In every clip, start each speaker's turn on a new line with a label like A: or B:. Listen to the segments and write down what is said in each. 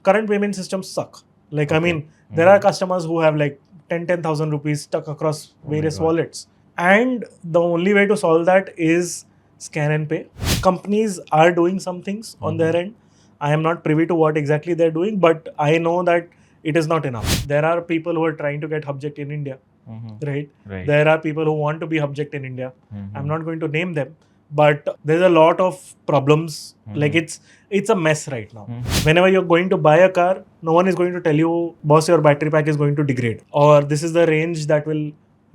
A: current payment systems suck. Like, I
B: Okay.
A: mean, there are customers who have like 10,000 rupees stuck across
B: Oh my
A: various
B: God.
A: wallets. And the only way to solve that is scan and pay. Companies are doing some things on their end. I am not privy to what exactly they're doing, but I know that it is not enough. There are people who are trying to get Hubject in India, right?
B: Right.
A: There are people who want to be Hubject in India.
B: Mhm.
A: I'm not going to name them, but there's a lot of problems. Like it's a mess right now. Whenever you're going to buy a car, no one is going to tell you, boss, your battery pack is going to degrade, or this is the range that will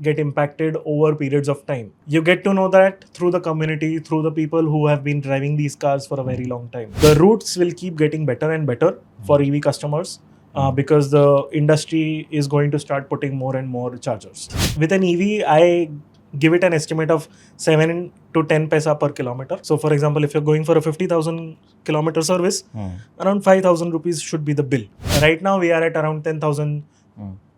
A: get impacted over periods of time. You get to know that through the community, through the people who have been driving these cars for a very long time. The routes will keep getting better and better for EV customers. Because the industry is going to start putting more and more chargers. With an EV, I give it an estimate of 7 to 10 paisa per kilometer. So, for example, if you're going for a 50,000 kilometer service, around 5,000 rupees should be the bill. Right now, we are at around 10,000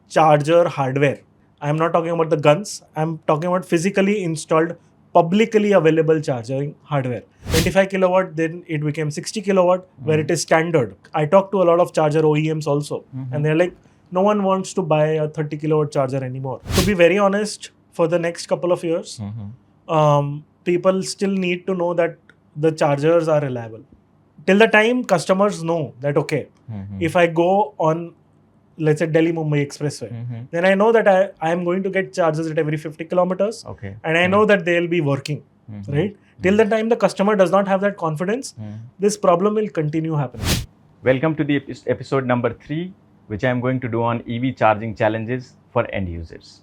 A: charger hardware. I'm not talking about the guns. I'm talking about physically installed, publicly available charging hardware. 25 kilowatt, then it became 60 kilowatt, where it is standard. I talked to a lot of charger OEMs also, and they're like, no one wants to buy a 30 kilowatt charger anymore. To be very honest, for the next couple of years, people still need to know that the chargers are reliable. Till the time customers know that, okay, if I go on, let's say, Delhi Mumbai Expressway, then I know that I am going to get charges at every 50 kilometers,
B: Okay.
A: and I know that they'll be working, right? Till the time the customer does not have that confidence, this problem will continue happening.
B: Welcome to the episode number 3, which I am going to do on EV charging challenges for end users.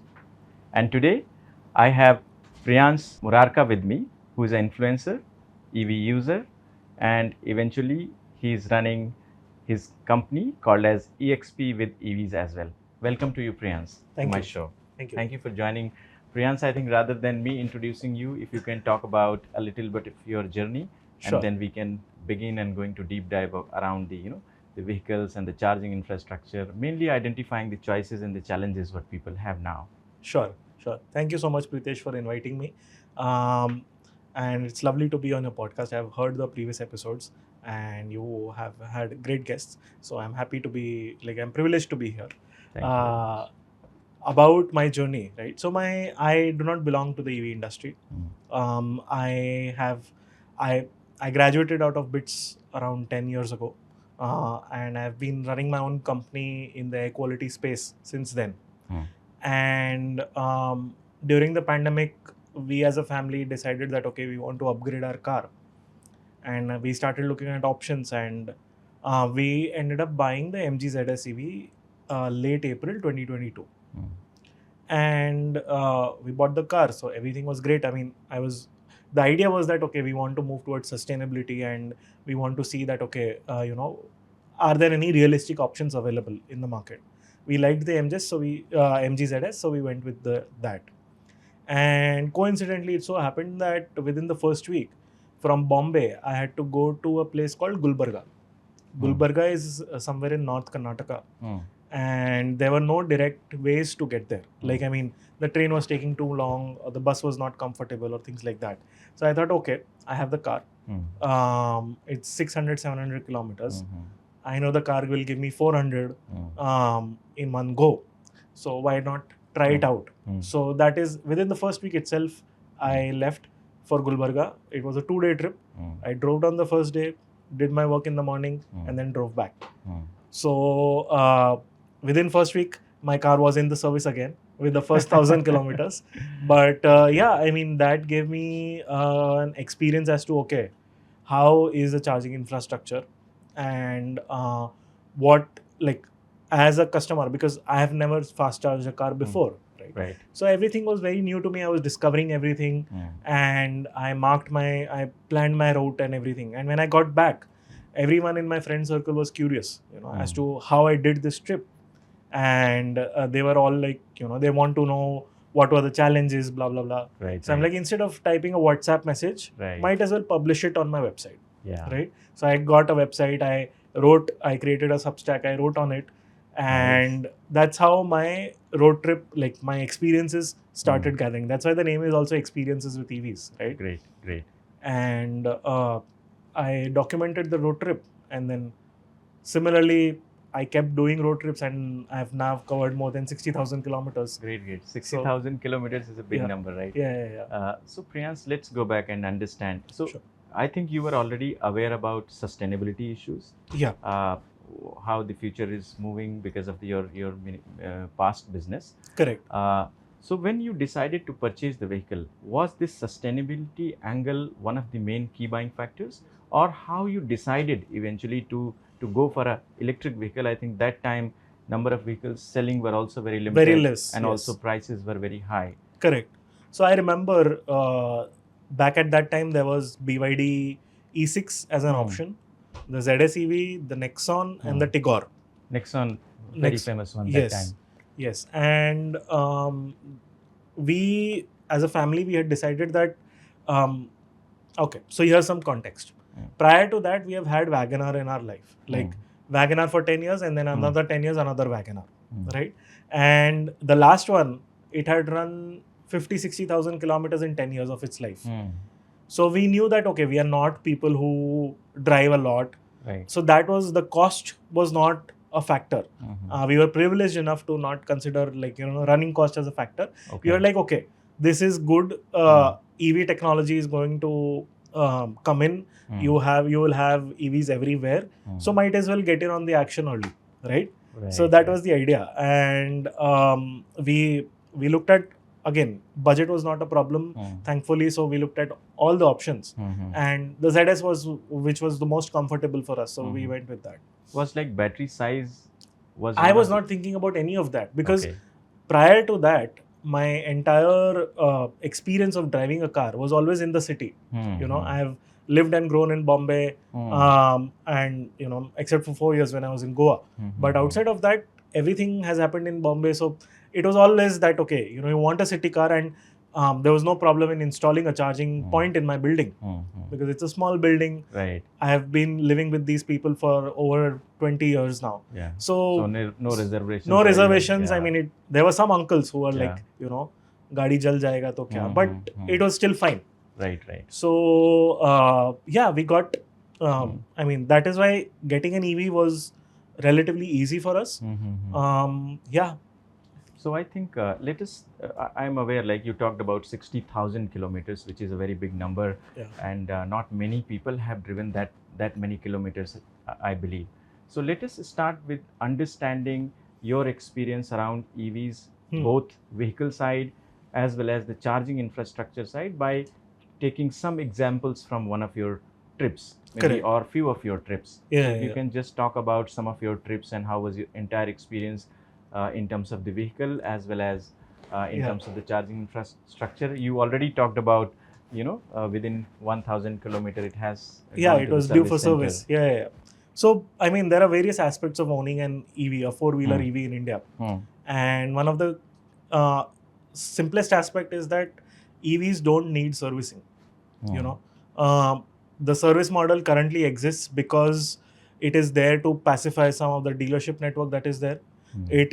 B: And today I have Priyans Murarka with me, who is an influencer, EV user, and eventually he is running his company called as EXP with EVs as well. Welcome to you, Priyans,
A: Thank
B: to my
A: you.
B: show.
A: Thank you.
B: Thank you for joining. Priyans, I think rather than me introducing you, if you can talk about a little bit of your journey,
A: Sure.
B: and then we can begin and going to deep dive around the vehicles and the charging infrastructure, mainly identifying the choices and the challenges what people have now.
A: Sure. Thank you so much, Pritesh, for inviting me. And it's lovely to be on your podcast. I've heard the previous episodes and you have had great guests. So I'm happy to be, like, I'm privileged to be here.
B: Thank you very much.
A: About my journey, right? So I do not belong to the EV industry. I graduated out of BITS around 10 years ago. And I've been running my own company in the air quality space since then. And during the pandemic, we as a family decided that, okay, we want to upgrade our car. And we started looking at options, and we ended up buying the MG ZS EV late April 2022. And we bought the car, so everything was great. I mean, the idea was that, okay, we want to move towards sustainability, and we want to see that, okay, are there any realistic options available in the market. We liked the MG ZS, so we went with that. And coincidentally, it so happened that within the first week, from Bombay, I had to go to a place called Gulbarga. Gulbarga is somewhere in North Karnataka, and there were no direct ways to get there. Like, I mean, the train was taking too long, or the bus was not comfortable, or things like that. So I thought, okay, I have the car. It's 600, 700 kilometers. I know the car will give me 400 in one go. So why not try it out? So that is within the first week itself, I left for Gulbarga. It was a 2-day trip. I drove down the first day, did my work in the morning, and then drove back. So within first week, my car was in the service again with the first 1,000 kilometers. But yeah, I mean, that gave me an experience as to, okay, how is the charging infrastructure, and what, like, as a customer, because I have never fast charged a car before, right? So everything was very new to me. I was discovering everything, and I planned my route and everything. And when I got back, everyone in my friend circle was curious, as to how I did this trip. And they were all like, they want to know what were the challenges, blah blah blah. So I'm like, instead of typing a WhatsApp message, might as well publish it on my website. Right? So I got a website, I created a Substack, I wrote on it, and that's how my road trip, like my experiences, started gathering. That's why the name is also Experiences with EVs, right?
B: Great.
A: And I documented the road trip, and then Similarly, I kept doing road trips, and I've now covered more than 60,000 kilometers.
B: Great. 60,000 kilometers is a big
A: yeah.
B: number, right?
A: Yeah.
B: So Priyans, let's go back and understand. So
A: Sure.
B: I think you were already aware about sustainability issues.
A: Yeah.
B: How the future is moving because of your past business.
A: Correct.
B: So when you decided to purchase the vehicle, was this sustainability angle one of the main key buying factors, or how you decided eventually to go for a electric vehicle? I think that time number of vehicles selling were also very limited,
A: Very less,
B: and
A: yes.
B: also prices were very high.
A: Correct. So I remember back at that time there was BYD E6 as an option, the ZS EV, the Nexon, and the Tigor.
B: Nexon, very famous one that time.
A: Yes, and we as a family we had decided that okay, so here's some context. Prior to that, we have had Wagoner in our life, like Wagoner for 10 years, and then another 10 years, another Wagoner, right? And the last one, it had run 50,000-60,000 kilometers in 10 years of its life. So we knew that, okay, we are not people who drive a lot.
B: Right.
A: So that was, the cost was not a factor. We were privileged enough to not consider running cost as a factor. We were like, okay, this is good. EV technology is going to come in. You will have EVs everywhere. So might as well get in on the action early, right? So that was the idea, and we looked at, again, budget was not a problem, thankfully. So we looked at all the options, and the ZS which was the most comfortable for us. So we went with that.
B: Was like battery size was?
A: I was not thinking about any of that, because prior to that, my entire experience of driving a car was always in the city. I have lived and grown in Bombay, and except for 4 years when I was in Goa. But outside of that, everything has happened in Bombay. So it was always that, okay, you want a city car, and there was no problem in installing a charging point in my building, because it's a small building.
B: Right.
A: I have been living with these people for over 20 years now.
B: Yeah.
A: So
B: no reservations.
A: No reservations.
B: Yeah.
A: I mean, there were some uncles who were like, gaadi jal jayega to kya, but it was still fine.
B: Right.
A: So we got. I mean, that is why getting an EV was relatively easy for us.
B: So I think let us. I'm aware, like you talked about 60,000 kilometers, which is a very big number, and not many people have driven that many kilometers, I believe. So let us start with understanding your experience around EVs, both vehicle side as well as the charging infrastructure side, by taking some examples from one of your trips, maybe, or few of your trips. You can just talk about some of your trips and how was your entire experience in terms of the vehicle as well as in terms of the charging infrastructure. You already talked about, within 1,000 kilometer it has.
A: It was due for service. So, I mean, there are various aspects of owning an EV, a four-wheeler EV in India. And one of the simplest aspect is that EVs don't need servicing. The service model currently exists because it is there to pacify some of the dealership network that is there. It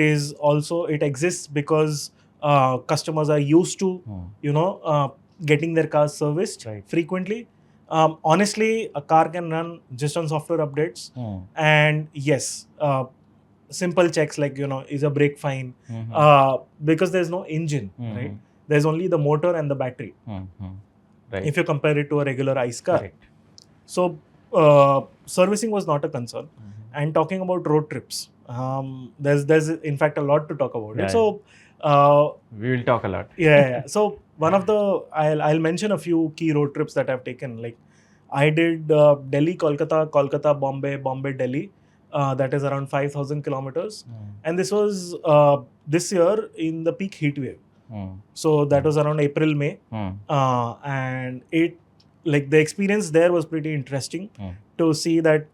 A: exists because customers are used to, getting their cars serviced frequently. Honestly, a car can run just on software updates, and yes, simple checks like, is a brake fine, because there's no engine, right? There's only the motor and the battery. If you compare it to a regular ICE car. So servicing was not a concern. And talking about road trips, there's in fact a lot to talk about it. So
B: we will talk a lot.
A: So one of the, I'll mention a few key road trips that I've taken. Like I did Delhi, Kolkata, Bombay, Delhi. That is around 5,000 kilometers. And this was this year in the peak heat wave. So that was around April, May. And the experience there was pretty interesting to see that,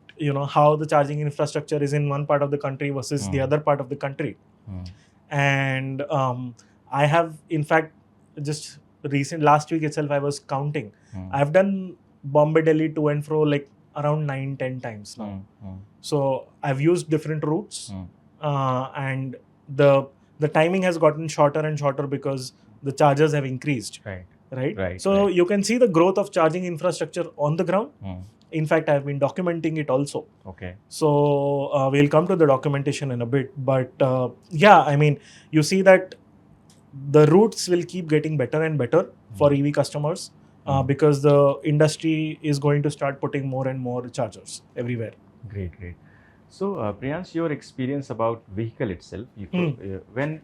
A: how the charging infrastructure is in one part of the country versus the other part of the country. And I have, in fact, just last week itself, I was counting. I've done Bombay, Delhi to and fro like around 9-10 times now. So I've used different routes, and the timing has gotten shorter and shorter because the chargers have increased. Right. So you can see the growth of charging infrastructure on the ground. In fact, I've been documenting it also.
B: Okay.
A: So we'll come to the documentation in a bit. But yeah, I mean, you see that the routes will keep getting better and better for EV customers because the industry is going to start putting more and more chargers everywhere.
B: Great, great. So, Priyans, your experience about vehicle itself, when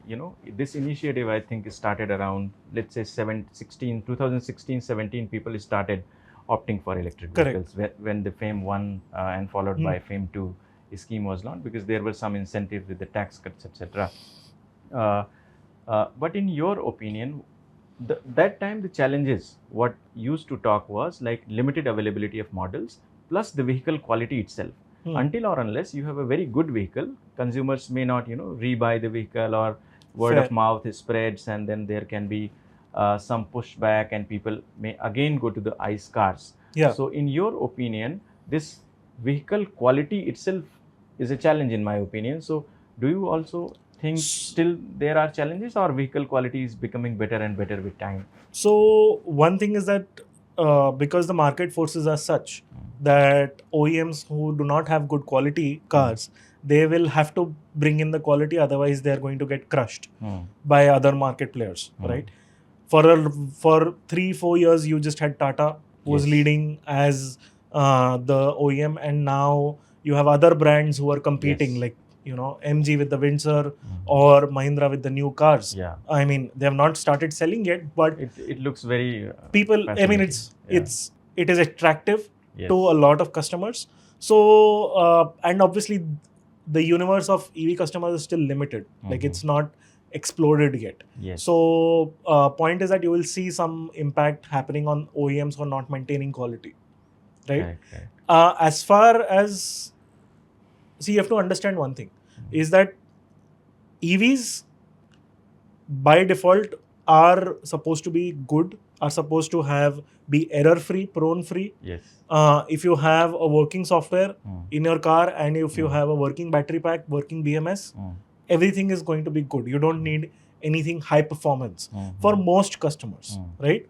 B: this initiative, I think, started around, let's say 2016, 17, people started opting for electric
A: Correct.
B: vehicles when the FAME 1 and followed by FAME 2 scheme was launched, because there were some incentives with the tax cuts, etc. But in your opinion, that time the challenges what used to talk was like limited availability of models plus the vehicle quality itself. Until or unless you have a very good vehicle, consumers may not rebuy the vehicle, or word
A: Fair.
B: of mouth spreads, and then there can be some pushback and people may again go to the ICE cars.
A: Yeah.
B: So in your opinion, this vehicle quality itself is a challenge in my opinion. So do you also think still there are challenges, or vehicle quality is becoming better and better with time?
A: So one thing is that because the market forces are such that OEMs who do not have good quality cars, they will have to bring in the quality, otherwise they are going to get crushed by other market players, right? For 3-4 years, you just had Tata who was
B: Yes.
A: leading as the OEM, and now you have other brands who are competing,
B: Yes.
A: like MG with the Windsor or Mahindra with the new cars.
B: Yeah.
A: I mean, they have not started selling yet, but
B: It looks very
A: people, I mean,
B: fascinating.
A: it is attractive
B: Yes.
A: to a lot of customers. So and obviously the universe of EV customers is still limited. Like, it's not exploded yet.
B: Yes.
A: So point is that you will see some impact happening on OEMs who are not maintaining quality, right?
B: Correct.
A: As far as, see, you have to understand one thing, is that EVs by default are supposed to be good, are supposed to be error free, prone free.
B: Yes.
A: If you have a working software in your car, and if you have a working battery pack, working BMS, everything is going to be good. You don't need anything high performance for most customers, right?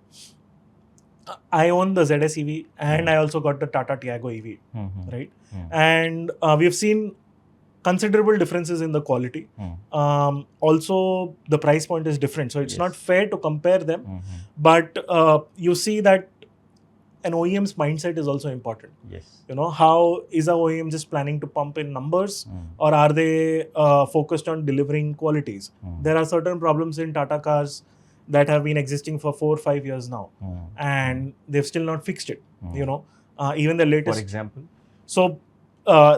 A: I own the ZS EV, and I also got the Tata Tiago EV, right? And we've seen considerable differences in the quality. Also, the price point is different, so it's
B: Yes.
A: not fair to compare them. But you see that an OEM's mindset is also important.
B: Yes.
A: How is a OEM just planning to pump in numbers, or are they focused on delivering qualities? There are certain problems in Tata cars that have been existing for 4 or 5 years now, and they've still not fixed it. Even the latest.
B: For example?
A: So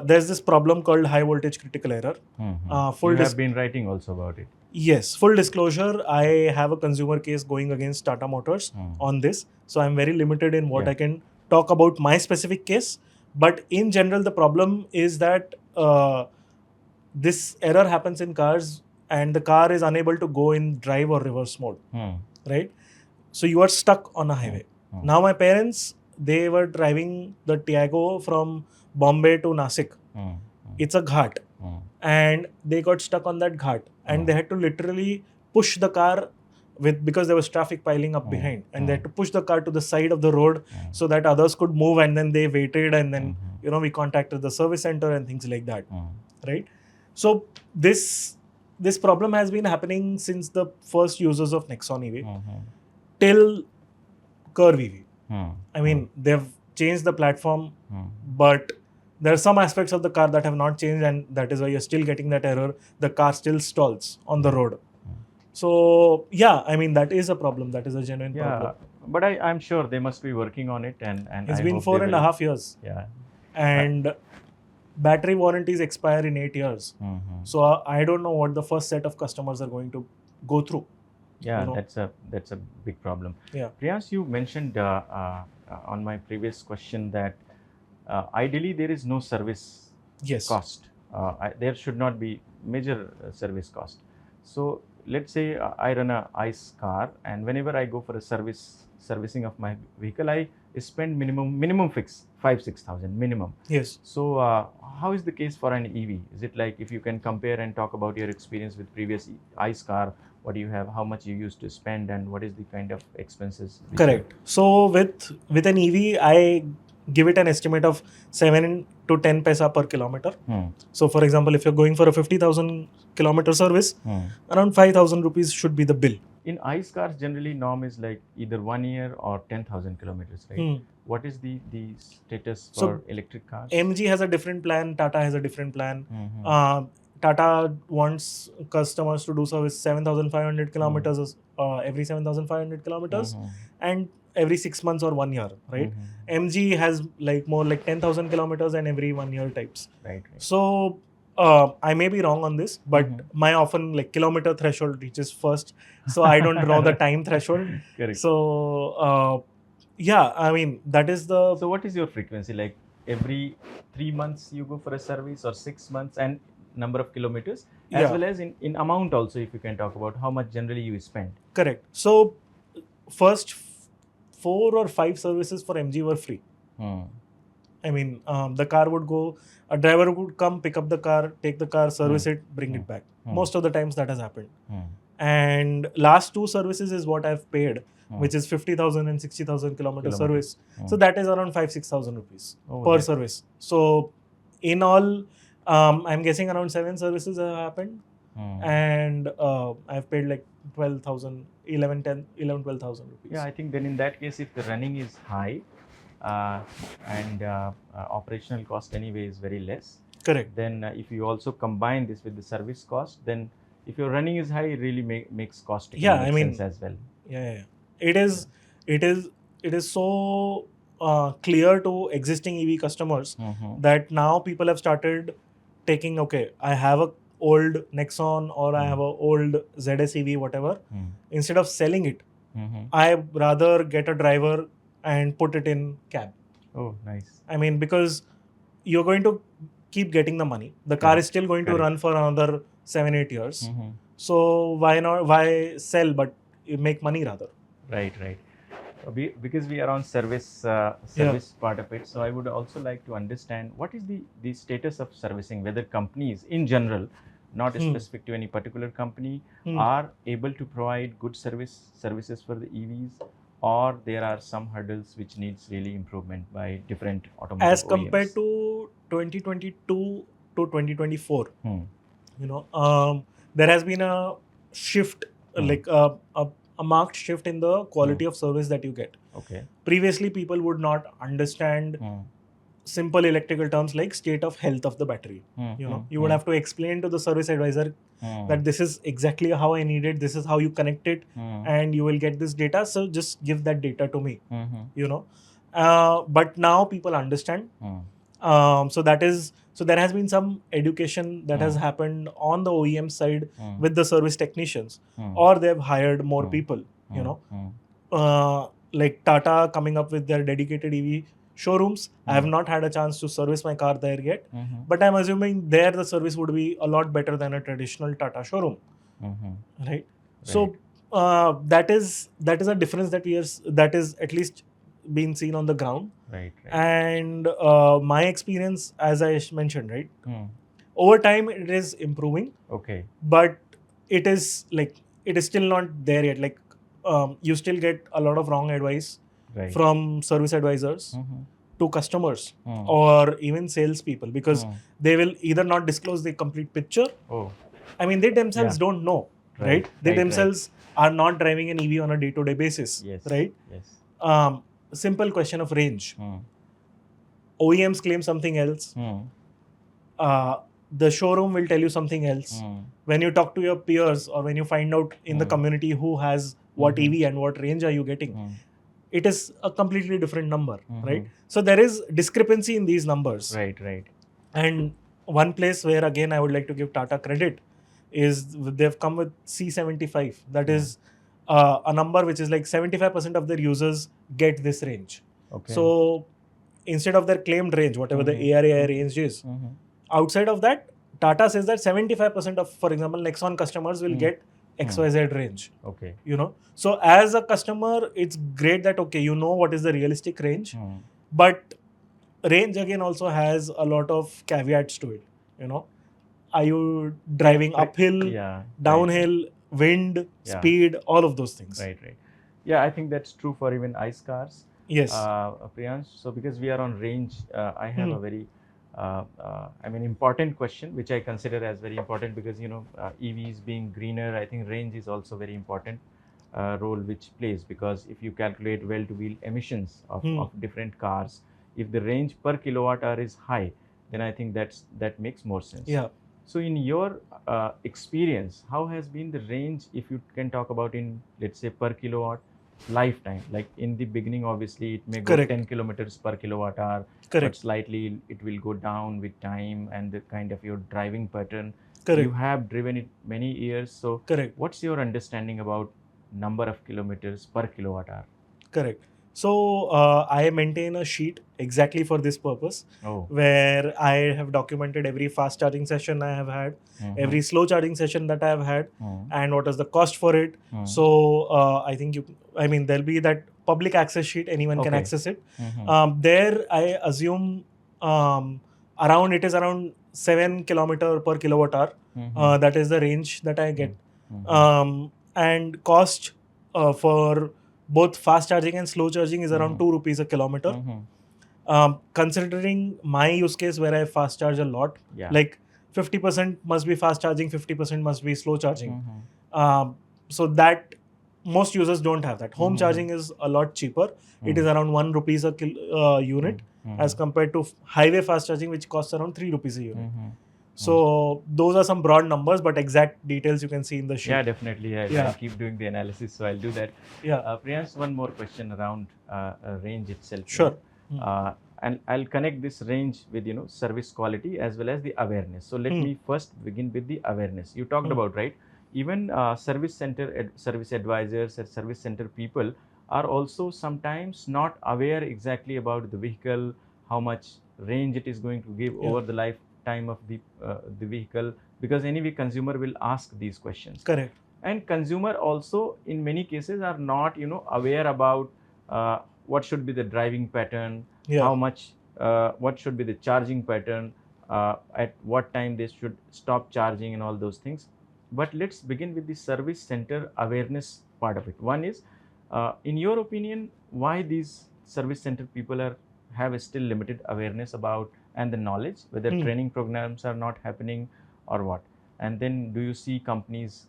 A: there's this problem called high voltage critical error.
B: You have been writing also about it.
A: Yes, full disclosure, I have a consumer case going against Tata Motors on this. So I'm very limited in what I can talk about my specific case. But in general, the problem is that this error happens in cars, and the car is unable to go in drive or reverse mode, right? So you are stuck on a highway. Now my parents, they were driving the Tiago from Bombay to Nasik. It's a ghat, and they got stuck on that ghat, and they had to literally push the car because there was traffic piling up behind, and they had to push the car to the side of the road so that others could move, and then they waited, and then we contacted the service center and things like that, right? So this problem has been happening since the first users of Nexon EV till Curve EV. I mean, they've changed the platform, but there are some aspects of the car that have not changed, and that is why you're still getting that error. The car still stalls on the road. So yeah, I mean, that is a problem. That is a genuine problem.
B: But I'm sure they must be working on it, and
A: It's
B: I
A: been
B: hope
A: 4.5 years.
B: Yeah.
A: And battery warranties expire in 8 years. So I don't know what the first set of customers are going to go through.
B: Yeah, that's a big problem.
A: Yeah.
B: Priyans, you mentioned on my previous question that ideally there is no service cost. There should not be major service cost. So let's say I run a ICE car, and whenever I go for a servicing of my vehicle, I spend minimum fix 5,000-6,000 minimum.
A: Yes.
B: So how is the case for an EV? Is it like, if you can compare and talk about your experience with previous ICE car, what do you have, how much you used to spend, and what is the kind of expenses?
A: Correct. So with an EV, I give it an estimate of 7 to 10 paisa per kilometer. So for example, if you're going for a 50,000 kilometer service, around 5,000 rupees should be the bill.
B: In ICE cars, generally norm is like either 1 year or 10,000 kilometers, right? What is the status for
A: So,
B: electric cars?
A: MG has a different plan, Tata has a different plan. Tata wants customers to do service 7,500 kilometers every 7,500 kilometers and every 6 months or 1 year, right? MG has like more like 10,000 kilometers and every 1 year types.
B: Right.
A: So I may be wrong on this, but my often like kilometer threshold reaches first, so I don't know the time threshold.
B: Correct.
A: So yeah, I mean that is the.
B: So what is your frequency? Like every 3 months you go for a service, or 6 months, and number of kilometers, as
A: Yeah.
B: well as in amount also, if you can talk about how much generally you spend.
A: Correct. So first 4 or 5 services for MG were free. I mean, the car would go, a driver would come, pick up the car, take the car, service it, bring it back. Most of the times that has happened. And last 2 services is what I've paid, which is 50,000 and 60,000 kilometer service. So that is around 5,000-6,000 rupees per service. So in all, I'm guessing around 7 services have happened. And I've paid like 12,000, 12,000 rupees.
B: Yeah, I think then in that case, if the running is high, and operational cost anyway is very less.
A: Correct.
B: Then if you also combine this with the service cost, then if your running is high, it really makes cost sense as well.
A: Yeah. It is so clear to existing EV customers that now people have started taking, okay, I have a old Nexon or I have a old ZS EV, whatever. Instead of selling it, I rather get a driver and put it in cab.
B: Oh, nice.
A: I mean, because you're going to keep getting the money. The car is still going to run for another 7-8 years. So why sell but make money rather?
B: Right. Because we are on service part of it, so I would also like to understand what is the status of servicing, whether companies in general, not specific to any particular company, are able to provide good services for the EVs, or there are some hurdles which needs really improvement by different automotive
A: as
B: OEMs.
A: Compared to 2022 to 2024, there has been a shift, like a marked shift in the quality of service that you get.
B: Okay.
A: Previously, people would not understand simple electrical terms like state of health of the battery. You would have to explain to the service advisor that this is exactly how I need it, this is how you connect it, and you will get this data, so just give that data to me. But now people understand. So there has been some education that has happened on the OEM side with the service technicians, or they've hired more people. Like Tata coming up with their dedicated EV showrooms. I have not had a chance to service my car there yet, but I'm assuming there the service would be a lot better than a traditional Tata showroom, right? So that is a difference that that is at least being seen on the ground.
B: Right.
A: And my experience, as I mentioned, right, over time it is improving.
B: Okay.
A: But it is still not there yet. Like you still get a lot of wrong advice from service advisors to customers or even salespeople, because they will either not disclose the complete picture. I mean, they themselves don't know, right? They themselves are not driving an EV on a day-to-day basis, right?
B: Yes.
A: Simple question of range. OEMs claim something else. The showroom will tell you something else. When you talk to your peers or when you find out in the community who has what EV and what range are you getting, it is a completely different number, right? So there is discrepancy in these numbers.
B: Right.
A: And one place where again I would like to give Tata credit is they've come with C75. That is a number which is like 75% of their users get this range.
B: Okay.
A: So instead of their claimed range, whatever the ARAI range is, outside of that, Tata says that 75% of, for example, Nexon customers will get XYZ range.
B: Okay.
A: So as a customer, it's great that, okay, you know what is the realistic range, but range again also has a lot of caveats to it. Are you driving uphill, downhill, wind, speed, all of those things.
B: Right. Yeah, I think that's true for even ICE cars.
A: Yes.
B: Priyans, so because we are on range, I have
A: Hmm.
B: a very, important question, which I consider as very important because, EVs being greener, I think range is also very important role which plays, because if you calculate well-to-wheel emissions
A: Hmm.
B: of different cars, if the range per kilowatt hour is high, then I think that makes more sense.
A: Yeah.
B: So in your experience, how has been the range, if you can talk about in, let's say, per kilowatt lifetime? Like in the beginning, obviously it may go
A: Correct.
B: 10 kilometers per kilowatt hour, but
A: Correct.
B: slightly it will go down with time and the kind of your driving pattern. You
A: Correct.
B: have driven it many years, so
A: Correct.
B: what's your understanding about number of kilometers per kilowatt hour?
A: Correct. So I maintain a sheet exactly for this purpose,
B: Oh.
A: where I have documented every fast charging session I have had, every slow charging session that I have had, and what is the cost for it. So I think there'll be that public access sheet. Anyone can
B: Okay.
A: access it. There, I assume around it is around 7 kilometer per kilowatt hour. That is the range that I get. And cost for both fast charging and slow charging is around 2 rupees a kilometer. Considering my use case where I fast charge a lot,
B: Yeah.
A: like 50% must be fast charging, 50% must be slow charging. So that most users don't have that. Home charging is a lot cheaper. It is around 1 rupees a unit, as compared to highway fast charging, which costs around 3 rupees a unit. So those are some broad numbers, but exact details you can see in the sheet.
B: Yeah, definitely. I'll
A: Yeah.
B: keep doing the analysis, so I'll do that.
A: Yeah.
B: Priyans, one more question around range itself.
A: Sure.
B: And I'll connect this range with service quality as well as the awareness. So let me first begin with the awareness. You talked about, right? Even service advisors and service center people are also sometimes not aware exactly about the vehicle, how much range it is going to give
A: Yeah.
B: over the lifetime of the vehicle, because anyway consumer will ask these questions.
A: Correct.
B: And consumer also in many cases are not aware about what should be the driving pattern,
A: Yeah.
B: how much what should be the charging pattern, at what time they should stop charging and all those things. But let's begin with the service center awareness part of it. One is, in your opinion, why these service center people have a still limited awareness about and the knowledge, whether training programs are not happening or what? And then do you see companies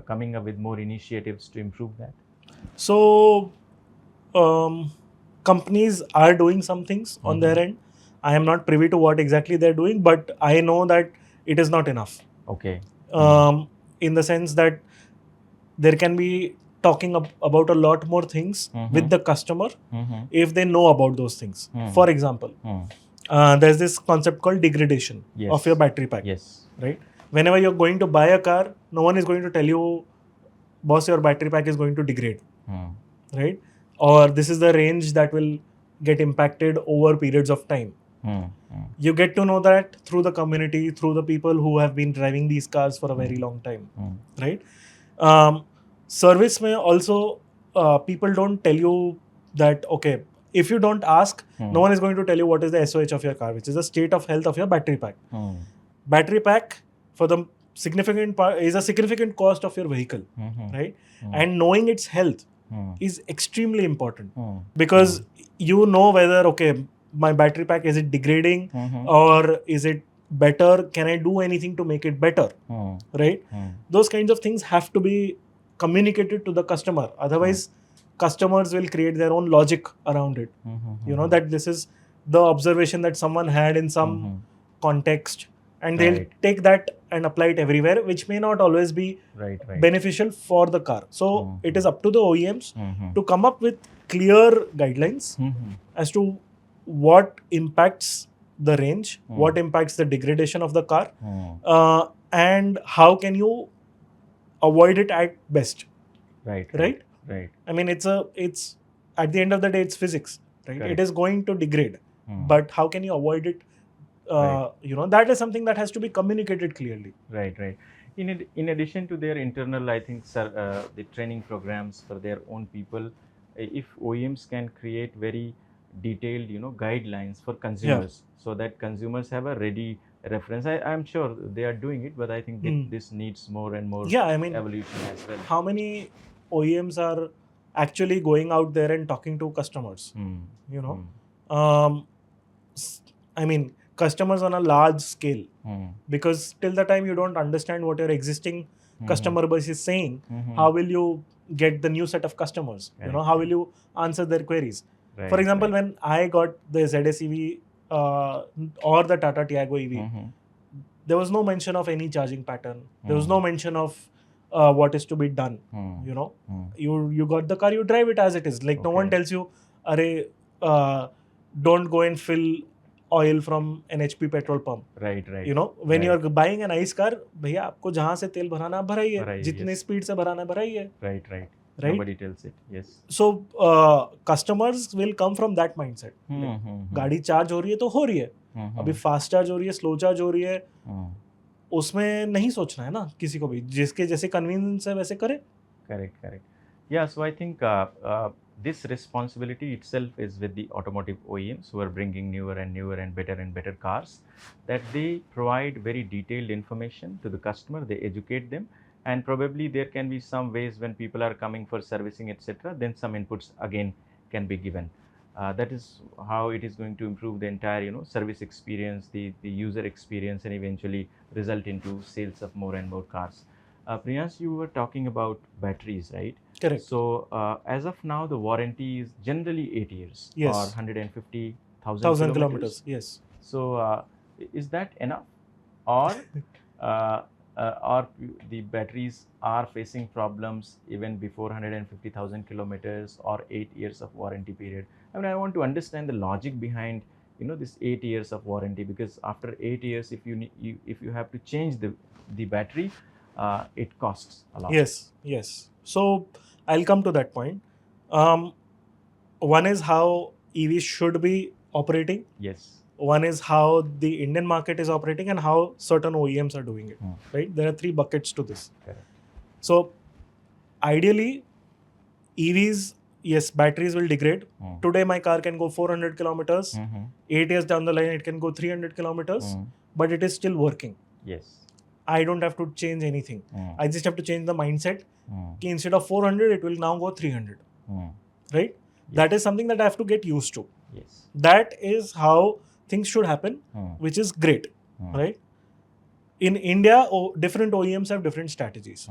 B: coming up with more initiatives to improve that?
A: So companies are doing some things on their end. I am not privy to what exactly they're doing, but I know that it is not enough.
B: Okay.
A: In the sense that there can be talking about a lot more things with the customer if they know about those things. For example, there's this concept called degradation of your battery pack.
B: Yes.
A: Right? Whenever you're going to buy a car, no one is going to tell you, boss, your battery pack is going to degrade. Right? Or this is the range that will get impacted over periods of time. You get to know that through the community, through the people who have been driving these cars for a very long time. Right? Service may also, people don't tell you that, okay, if you don't ask, no one is going to tell you what is the SOH of your car, which is the state of health of your battery pack. Battery pack for the significant part is a significant cost of your vehicle, right? And knowing its health is extremely important, because you know whether, okay, my battery pack, is it degrading or is it better? Can I do anything to make it better? Right? Those kinds of things have to be communicated to the customer. Otherwise, customers will create their own logic around it. That this is the observation that someone had in some context, and they'll take that and apply it everywhere, which may not always be beneficial for the car. So it is up to the OEMs to come up with clear guidelines as to what impacts the range, what impacts the degradation of the car, and how can you avoid it at best. Right? I mean, it's at the end of the day, it's physics, right?
B: Correct.
A: It is going to degrade, but how can you avoid it? That is something that has to be communicated clearly.
B: Right. In addition to their internal, I think, the training programs for their own people, if OEMs can create very detailed, guidelines for consumers, so that consumers have a ready reference. I'm sure they are doing it, but I think this needs more and more evolution as well.
A: How many OEMs are actually going out there and talking to customers.
B: Mm.
A: You know,
B: Mm.
A: um, I mean, customers on a large scale,
B: Mm.
A: because till the time you don't understand what your existing customer base is saying,
B: Mhm.
A: how will you get the new set of customers? You know,
B: Correct,
A: how will you answer their queries? For
B: Right,
A: example,
B: right.
A: when I got the ZS EV or the Tata Tiago EV,
B: Mhm.
A: there was no mention of any charging pattern. There was
B: Mm.
A: no mention of what is to be done.
B: Mm.
A: You know,
B: Mm.
A: you got the car, you drive it as it is. Like no one
B: Okay.
A: tells you, "Arey, don't go and fill oil from an HP petrol pump."
B: Right, right.
A: You know, when
B: Right.
A: you're buying an ice car, भैया आपको जहाँ से तेल भराना है भराइए,
B: भराइए,
A: जितने
B: yes.
A: Speed से भराना है भराइए,
B: Right, right.
A: right?
B: Nobody tells it. Yes.
A: So customers will come from that mindset. Like, गाड़ी चार्ज हो रही है तो हो रही है, अभी फास्ट चार्ज हो रही है, स्लो चार्ज हो रही है, उसमें नहीं सोचना है ना किसी को भी, जिसके जैसे कन्वीनियंस है वैसे करे.
B: Correct, correct. Yeah, so I think this responsibility itself is with the automotive OEMs who are bringing newer and better cars, that they provide very detailed information to the customer, they educate them, and probably there can be some ways when people are coming for servicing, etc., then some inputs again can be given. That is how it is going to improve the entire, service experience, the user experience, and eventually result into sales of more and more cars. Priyans, you were talking about batteries, right?
A: Correct.
B: So, as of now, the warranty is generally 8 years or
A: Yes.
B: 150,000
A: 1,000
B: kilometers.
A: kilometers. Yes.
B: So, is that enough? Or, uh, or the batteries are facing problems even before 150,000 kilometers or 8 years of warranty period? I mean, I want to understand the logic behind this 8 years of warranty, because after 8 years, if you have to change the battery, it costs a lot.
A: Yes. Yes. So I'll come to that point. One is how EVs should be operating.
B: Yes.
A: One is how the Indian market is operating and how certain OEMs are doing it. Right? There are three buckets to this.
B: Correct.
A: So ideally, EVs, yes, batteries will degrade. Today, my car can go 400 kilometers. 8 years down the line, it can go 300 kilometers, but it is still working.
B: Yes.
A: I don't have to change anything. I just have to change the mindset. Instead of 400, it will now go 300. Right? Yes. That is something that I have to get used to.
B: Yes.
A: That is how things should happen, which is great. Right? In India, different OEMs have different strategies.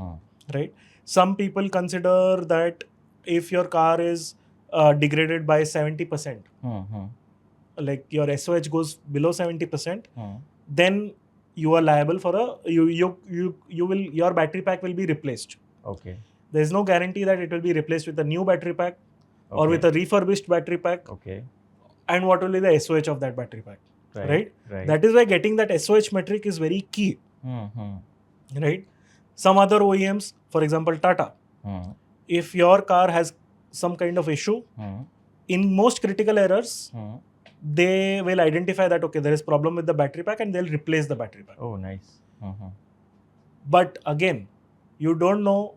A: Right? Some people consider that if your car is degraded by 70%, like your SOH goes below 70%, then you are liable for your battery pack will be replaced.
B: Okay.
A: There is no guarantee that it will be replaced with a new battery pack or
B: Okay.
A: with a refurbished battery pack.
B: Okay.
A: And what will be the SOH of that battery pack?
B: Right.
A: That is why getting that SOH metric is very key. Right? Some other OEMs, for example Tata, if your car has some kind of issue, in most critical errors, they will identify that, okay, there is problem with the battery pack, and they'll replace the battery pack.
B: Oh, nice.
A: But again, you don't know,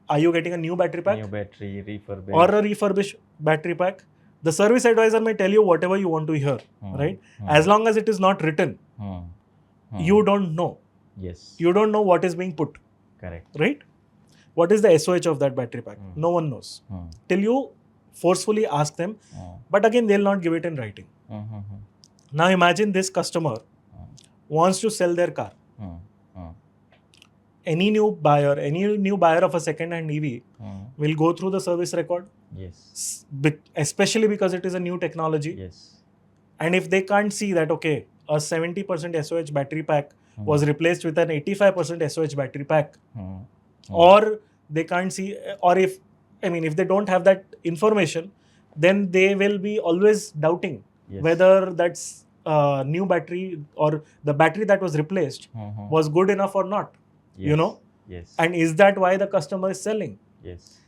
A: are you getting a new battery pack?
B: New battery, refurbished.
A: Or a refurbished battery pack? The service advisor may tell you whatever you want to hear, right? As long as it is not written, you don't know.
B: Yes.
A: You don't know what is being put.
B: Correct.
A: Right? What is the SOH of that battery pack? No one knows. Till you forcefully ask them. But again, they'll not give it in writing. Now imagine this customer wants to sell their car. Any new buyer of a second-hand EV will go through the service record.
B: Yes.
A: Especially because it is a new technology.
B: Yes.
A: And if they can't see that, okay, a 70% SOH battery pack was replaced with an 85% SOH battery pack, or they can't see, or if they don't have that information, then they will be always doubting whether that's new battery or the battery that was replaced was good enough or not.
B: Yes. Yes.
A: And is that why the customer is selling?
B: Yes.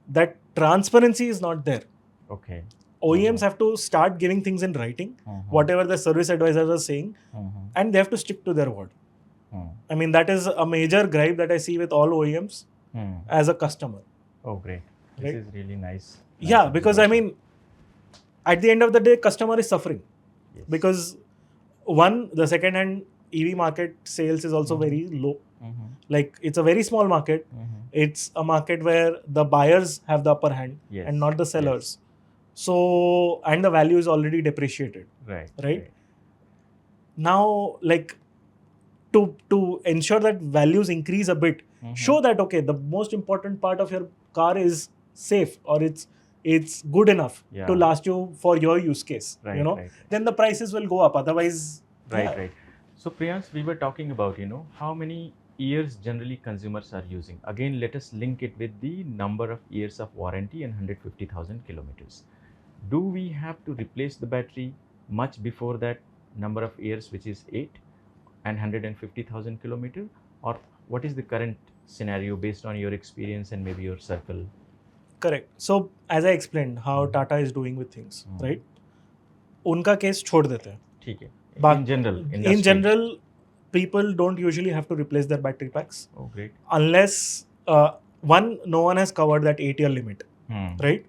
A: That transparency is not there.
B: Okay.
A: OEMs have to start giving things in writing, whatever the service advisors are saying, and they have to stick to their word. That is a major gripe that I see with all OEMs as a customer.
B: Oh, great. This is really nice.
A: Yeah, because at the end of the day, customer is suffering.
B: Yes.
A: Because one, the second-hand EV market sales is also very low.
B: Mhm.
A: Like it's a very small market.
B: Mhm.
A: It's a market where the buyers have the upper hand
B: Yes.
A: and not the
B: Yes.
A: sellers. So, and the value is already depreciated.
B: Right.
A: Right. Now, like to ensure that values increase a bit, show that okay, the most important part of your car is safe, or it's good enough
B: Yeah.
A: to last you for your use case.
B: Right,
A: You know,
B: right.
A: then the prices will go up. Otherwise,
B: Right,
A: yeah.
B: right. So Priyans, we were talking about, how many years generally consumers are using. Again, let us link it with the number of years of warranty and 150,000 kilometers. Do we have to replace the battery much before that number of years, which is 8 and 150,000 kilometer? Or what is the current scenario based on your experience and maybe your circle?
A: Correct. So as I explained how Tata is doing with things, right? उनका case छोड़ देते हैं.
B: ठीक है.
A: But
B: In general,
A: in
B: industry.
A: general, people don't usually have to replace their battery packs
B: Oh, great.
A: unless one, no one has covered that 8-year limit, right?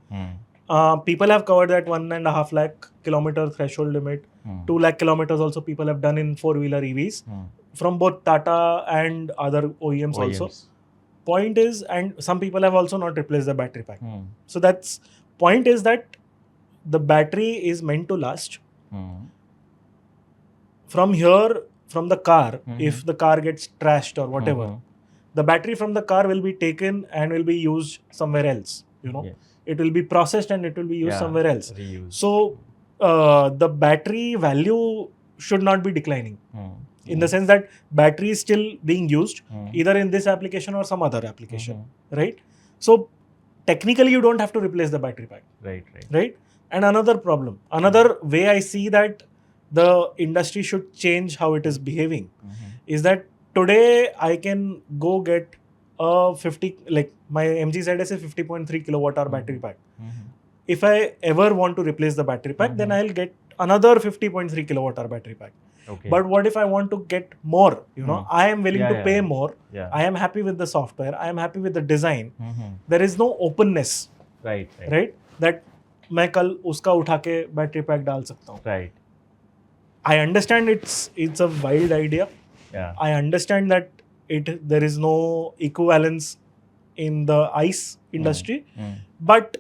A: People have covered that 1.5 lakh kilometer threshold limit. 2 lakh kilometers also people have done in four-wheeler EVs from both Tata and other OEMs also. Point is, and some people have also not replaced the battery pack. So that's point is that the battery is meant to last. From here, from the car, if the car gets trashed or whatever, the battery from the car will be taken and will be used somewhere else. You know,
B: Yes.
A: it will be processed and it will be used
B: Yeah,
A: somewhere else.
B: reused.
A: So the battery value should not be declining. In the sense that battery is still being used either in this application or some other application, right? So technically you don't have to replace the battery pack, right? And another problem, another way I see that the industry should change how it is behaving is that today I can go get a 50, like my MG ZS is 50.3 kilowatt hour battery pack. If I ever want to replace the battery pack, then I'll get another 50.3 kilowatt hour battery pack.
B: Okay.
A: But what if I want to get more? You know, I am willing to pay more.
B: Yeah.
A: I am happy with the software. I am happy with the design. There is no openness. Right? That मैं कल उसका उठा के battery pack डाल सकता हूँ.
B: Right.
A: I understand it's a wild idea.
B: Yeah.
A: I understand that there is no equivalence in the ICE industry, but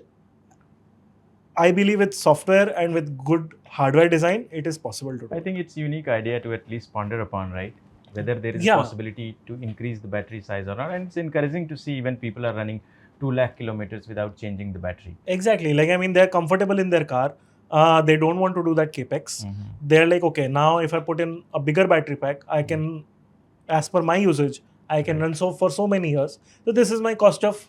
A: I believe with software and with good hardware design, it is possible to do.
B: I think it's unique idea to at least ponder upon, right? Whether there is
A: Yeah.
B: a possibility to increase the battery size or not. And it's encouraging to see when people are running 2 lakh kilometers without changing the battery.
A: Exactly. Like, I mean, they're comfortable in their car. They don't want to do that capex. They're like, okay, now if I put in a bigger battery pack, I can, as per my usage, I can run for so many years. So this is my cost of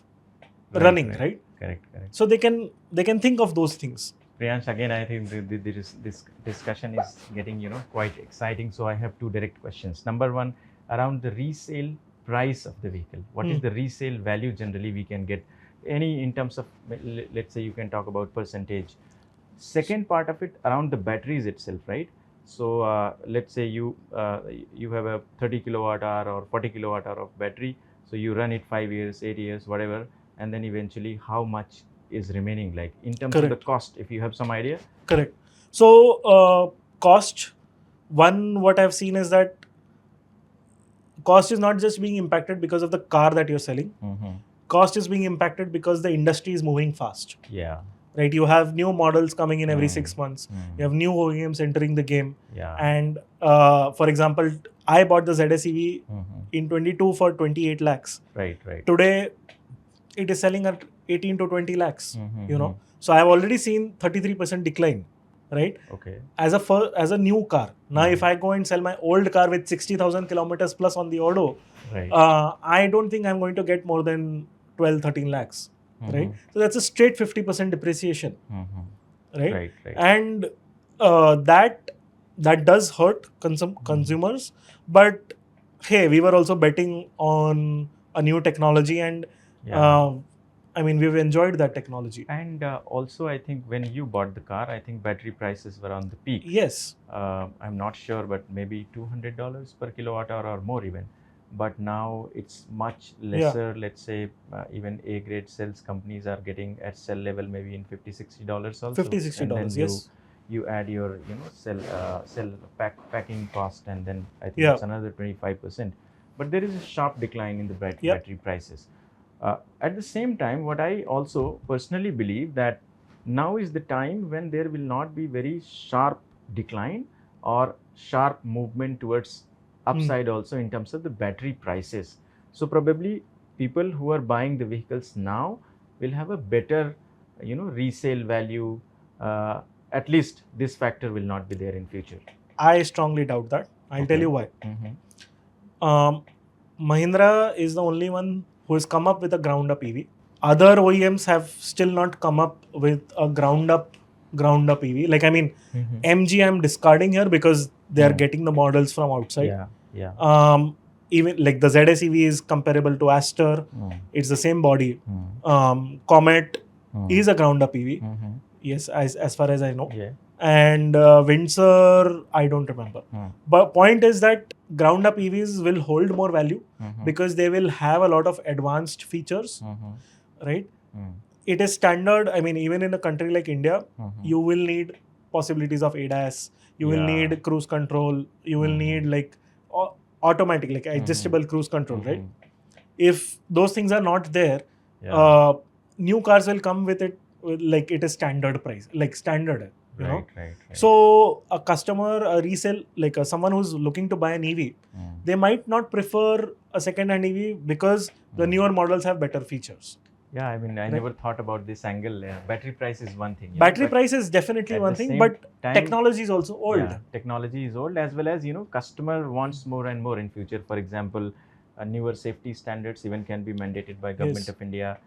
A: running, right?
B: Correct.
A: So they can think of those things.
B: Priyans, again, I think this discussion is getting quite exciting. So I have two direct questions. Number one, around the resale price of the vehicle. What is the resale value generally we can get? Any in terms of, let's say you can talk about percentage. Second part of it around the batteries itself, right? So let's say you have a 30 kilowatt hour or 40 kilowatt hour of battery. So you run it 5 years, 8 years, whatever, and then eventually how much is remaining, like in terms of the cost, if you have some idea?
A: Correct. So cost, one, what I've seen is that cost is not just being impacted because of the car that you're selling. Cost is being impacted because the industry is moving fast.
B: Yeah.
A: Right, you have new models coming in every 6 months. You have new OEMs entering the game.
B: Yeah.
A: And for example, I bought the ZS EV in 22 for 28 lakhs.
B: Right.
A: Today, it is selling at 18 to 20 lakhs. So I have already seen 33% decline. Right.
B: Okay.
A: As a new car. Now, if I go and sell my old car with 60,000 kilometers plus on the auto,
B: Right.
A: I don't think I'm going to get more than 12, 13 lakhs. Right. So that's a straight 50% depreciation. Right. And that does hurt consumers. But hey, we were also betting on a new technology, and I mean, we've enjoyed that technology.
B: And also, I think when you bought the car, I think battery prices were on the peak.
A: Yes.
B: I'm not sure, but maybe $200 per kilowatt hour or more even. But now it's much lesser. Let's say even A-grade cells companies are getting at cell level maybe in $50-$60 also.
A: $50-$60, yes.
B: you add your cell packing cost, and then I think
A: Yeah.
B: it's another 25%. But there is a sharp decline in the
A: Yeah.
B: battery prices. At the same time, what I also personally believe that now is the time when there will not be very sharp decline or sharp movement towards upside also in terms of the battery prices. So probably people who are buying the vehicles now will have a better resale value. uh, at least this factor will not be there in future.
A: I strongly doubt that. I'll tell
B: Okay.
A: you why.
B: Mm-hmm.
A: Mahindra is the only one who has come up with a ground up EV. Other OEMs have still not come up with a ground up EV. Like, I mean,
B: Mm-hmm.
A: MG I'm discarding here because they are getting the models from outside.
B: Yeah, yeah.
A: Even like the ZS EV is comparable to Aster. It's the same body. Comet is a ground up EV.
B: Mm-hmm.
A: Yes, as far as I know.
B: Yeah.
A: And Windsor, I don't remember. But point is that ground up EVs will hold more value because they will have a lot of advanced features, right? It is standard. I mean, even in a country like India, you will need possibilities of ADAS. You will
B: Yeah.
A: need cruise control. You will need like automatic, like adjustable cruise control, right? If those things are not there,
B: Yeah.
A: new cars will come with it like it is standard price, like standard, you know.
B: Right.
A: So a customer, a resale, like someone who's looking to buy an EV, they might not prefer a second-hand EV because the newer models have better features.
B: Yeah, I mean, I
A: Right.
B: never thought about this angle. Battery price is one thing.
A: Battery
B: but
A: price is definitely
B: at
A: one
B: the
A: thing,
B: same
A: but
B: time,
A: technology is also old.
B: yeah, technology is old, as well as customer wants more and more in future. For example, newer safety standards even can be mandated by Government
A: Yes.
B: of India.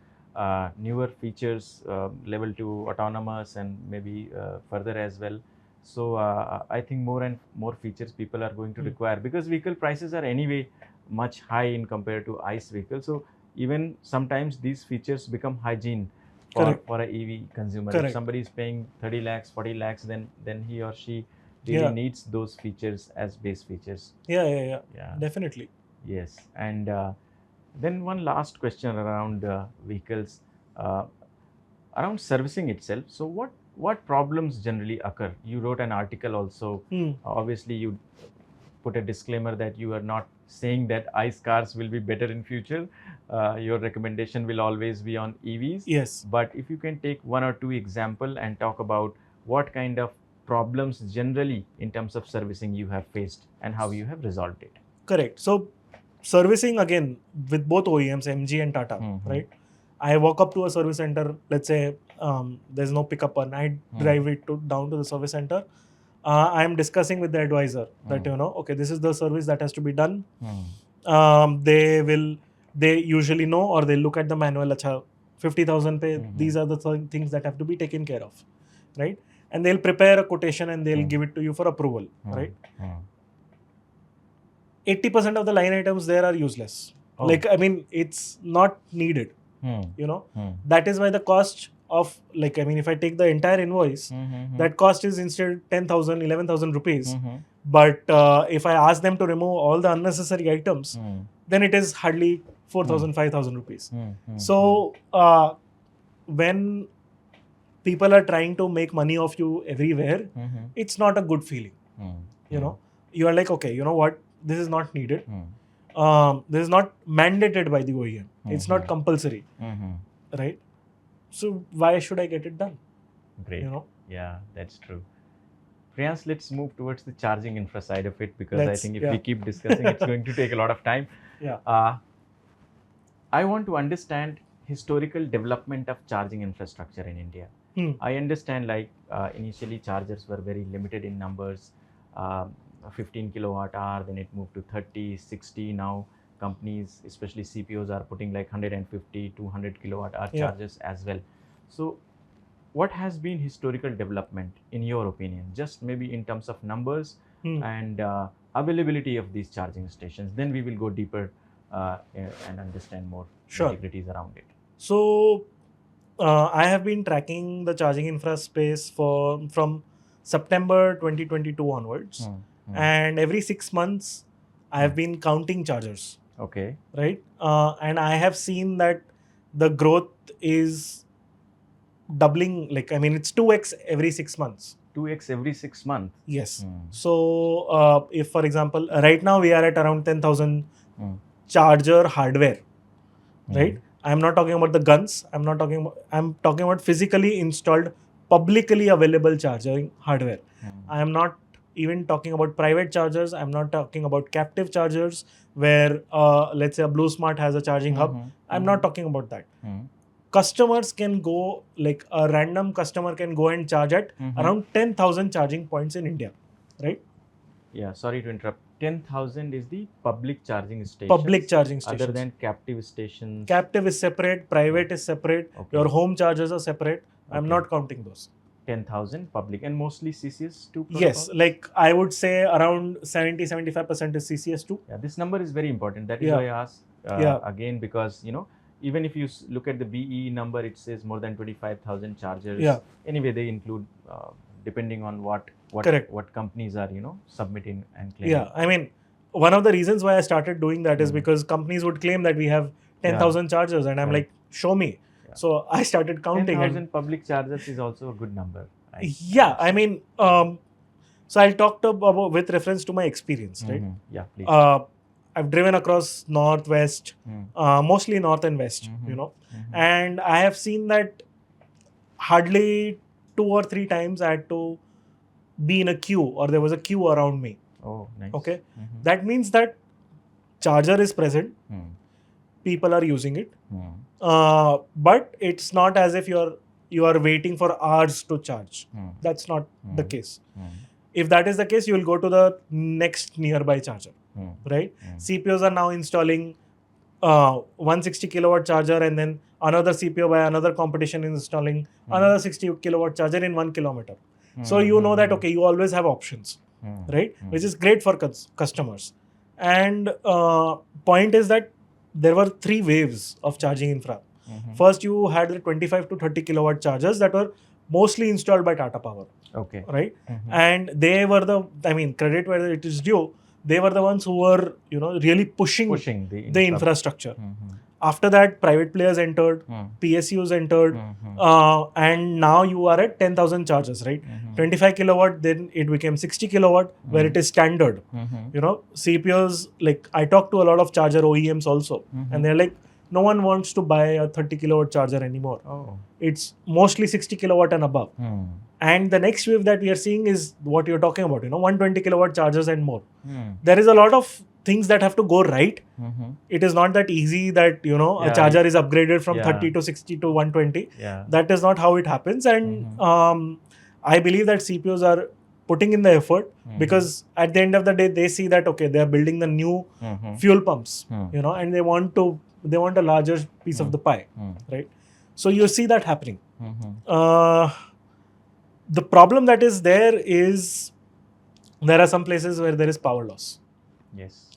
B: Newer features, level 2 autonomous, and maybe further as well. So I think more and more features people are going to require, because vehicle prices are anyway much high in compared to ICE vehicles. So even sometimes these features become hygiene
A: Correct.
B: for a EV consumer. If
A: Correct.
B: somebody is paying 30 lakhs, 40 lakhs, then he or she really
A: Yeah.
B: needs those features as base features.
A: Yeah.
B: Yeah.
A: Definitely.
B: Yes. And then one last question around vehicles, uh, around servicing itself. So what problems generally occur? You wrote an article also. Obviously, you put a disclaimer that you are not saying that ICE cars will be better in future. Your recommendation will always be on EVs.
A: Yes.
B: But if you can take one or two example and talk about what kind of problems generally in terms of servicing you have faced and how you have resolved it.
A: Correct. So servicing again with both OEMs, MG and Tata, right? I walk up to a service center. Let's say there's no pickup, and I drive it down to the service center. I am discussing with the advisor that okay, this is the service that has to be done. They usually know, or they look at the manual. Acha, 50,000 pay. These are the things that have to be taken care of, right? And they'll prepare a quotation and they'll give it to you for approval, right? 80% of the line items there are useless.
B: Oh.
A: Like, I mean, it's not needed. That is why the cost of, like, I mean, if I take the entire invoice, that cost is instead 10,000, 11,000 rupees. But if I ask them to remove all the unnecessary items, then it is hardly 4,000, 5,000 rupees. So when people are trying to make money off you everywhere, it's not a good feeling. You are like, okay, you know what? This is not needed. This is not mandated by the OEM. It's not compulsory, right? So why should I get it done?
B: Great. Yeah, that's true. Priyans, let's move towards the charging infra side of it, because I think if we keep discussing, it's going to take a lot of time.
A: Yeah.
B: I want to understand historical development of charging infrastructure in India. I understand, like, initially chargers were very limited in numbers, 15 kilowatt hour, then it moved to 30, 60. Now companies, especially CPOs, are putting like 150, 200 kilowatt hour chargers as well. So what has been historical development in your opinion, just maybe in terms of numbers and availability of these charging stations? Then we will go deeper and understand more nitty-gritties around it.
A: So I have been tracking the charging infra space from September 2022 onwards, and every 6 months I have been counting chargers.
B: Okay.
A: Right, and I have seen that the growth is doubling. Like, I mean, it's 2x every 6 months.
B: 2x every 6 months.
A: Yes. So if, for example, right now we are at around 10,000 charger hardware, right? I'm not talking about the guns. I'm talking about physically installed, publicly available charging hardware. I am not even talking about private chargers. I'm not talking about captive chargers where, let's say, a Blue Smart has a charging hub. I'm not talking about that. Customers can go, like a random customer can go and charge at around 10,000 charging points in India, right?
B: Yeah, sorry to interrupt. 10,000 is the public charging stations.
A: Public charging
B: Other
A: stations.
B: than captive stations.
A: Captive is separate, private is separate, your home chargers are separate. I'm not counting those.
B: 10,000 public and mostly CCS2 protocol?
A: Yes, like I would say around 70-75% is CCS2.
B: Yeah, this number is very important. That is why I asked again, because even if you look at the BE number, it says more than 25,000 chargers.
A: Yeah.
B: Anyway, they include depending on what
A: Correct.
B: companies are submitting and claiming.
A: Yeah, I mean, one of the reasons why I started doing that is because companies would claim that we have 10,000 chargers, and I'm like, show me. So I started counting.
B: 10,000 public chargers is also a good number.
A: Yeah, I mean, so I'll talk about with reference to my experience, right?
B: Yeah, please.
A: I've driven across north, west, mostly north and west, and I have seen that hardly 2 or 3 times I had to be in a queue, or there was a queue around me.
B: Oh, nice.
A: Okay, that means that charger is present, people are using it, but it's not as if you are waiting for hours to charge. That's not the case. If that is the case, you will go to the next nearby charger, right? CPOs are now installing 160 kilowatt charger, and then another CPO by another competition is installing another 60 kilowatt charger in 1 kilometer. So you know that, okay, you always have options, right? Which is great for customers. And point is that there were 3 waves of charging infra. First, you had the 25 to 30 kilowatt chargers that were mostly installed by Tata Power.
B: Okay.
A: Right? And they were credit where it is due, they were the ones who were, really pushing the infrastructure. After that, private players entered, PSUs entered, and now you are at 10,000 chargers, right? 25 kilowatt, then it became 60 kilowatt, where it is standard. CPOs, like I talked to a lot of charger OEMs also, and they're like, no one wants to buy a 30 kilowatt charger anymore. It's mostly 60 kilowatt and above. And the next wave that we are seeing is what you're talking about, 120 kilowatt chargers and more. There is a lot of things that have to go right. It is not that easy that, a charger is upgraded from 30 to 60 to 120. That is not how it happens. And I believe that CPOs are putting in the effort, because at the end of the day, they see that, okay, they are building the new fuel pumps, and they want a larger piece of the pie, right? So you see that happening. The problem that is there are some places where there is power loss.
B: Yes.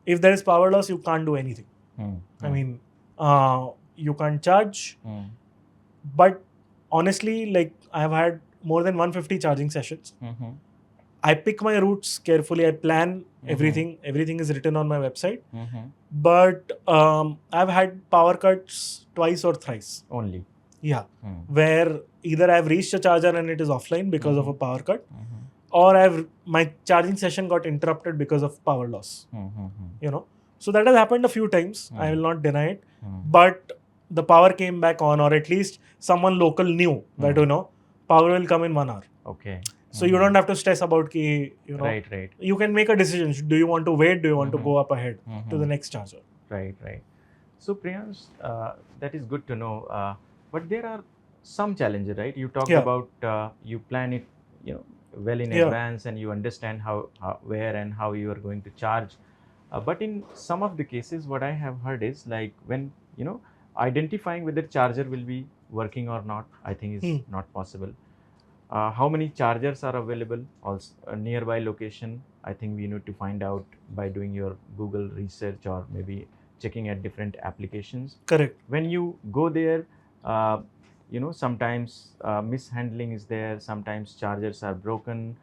A: If there is power loss, you can't do anything. I mean, you can't charge. But honestly, like I've had more than 150 charging sessions. I pick my routes carefully. I plan everything. Everything is written on my website. But I've had power cuts twice or thrice.
B: Only.
A: Yeah. Where either I've reached a charger and it is offline because of a power cut, or my charging session got interrupted because of power loss. So that has happened a few times. I will not deny it. But the power came back on, or at least someone local knew that, power will come in 1 hour.
B: Okay.
A: So you don't have to stress about
B: Right.
A: You can make a decision. Do you want to wait? Do you want to go up ahead to the next charger?
B: Right. So Priyans, that is good to know. But there are some challenges, right? You talked about you plan it, well in advance, and you understand how where and how you are going to charge. But in some of the cases, what I have heard is like when identifying whether charger will be working or not, I think is not possible. How many chargers are available? Also, a nearby location, I think we need to find out by doing your Google research or maybe checking at different applications.
A: Correct.
B: When you go there, sometimes mishandling is there, sometimes chargers are broken,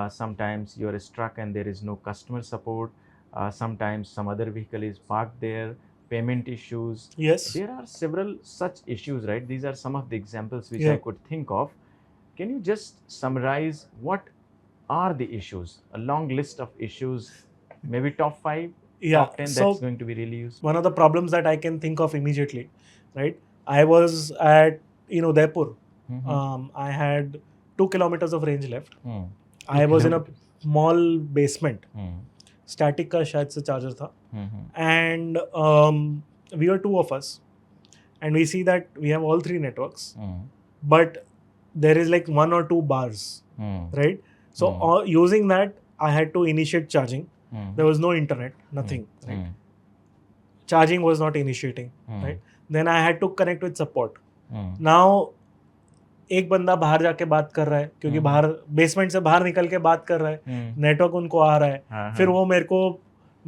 B: sometimes you are struck and there is no customer support, sometimes some other vehicle is parked there, payment issues.
A: Yes.
B: There are several such issues, right? These are some of the examples which I could think of. Can you just summarize what are the issues? A long list of issues, maybe top 5,
A: Yeah.
B: top 10
A: So
B: that's going to be really useful.
A: one of the problems that I can think of immediately, right? I was at Udaipur. I had 2 kilometers of range left. I was in a mall basement. Static का शायद से charger था. And we were 2 of us. And we see that we have all 3 networks. But there is like 1 or 2 bars. Right? So using that, I had to initiate charging. There was no internet, nothing. Right? Charging was not initiating. Right? Then I had to connect with support. Now एक बंदा बाहर जाके बात कर रहा है क्योंकि बाहर बेसमेंट से बाहर निकल के बात कर रहा है, नेटवर्क उनको आ रहा है, फिर वो मेरे को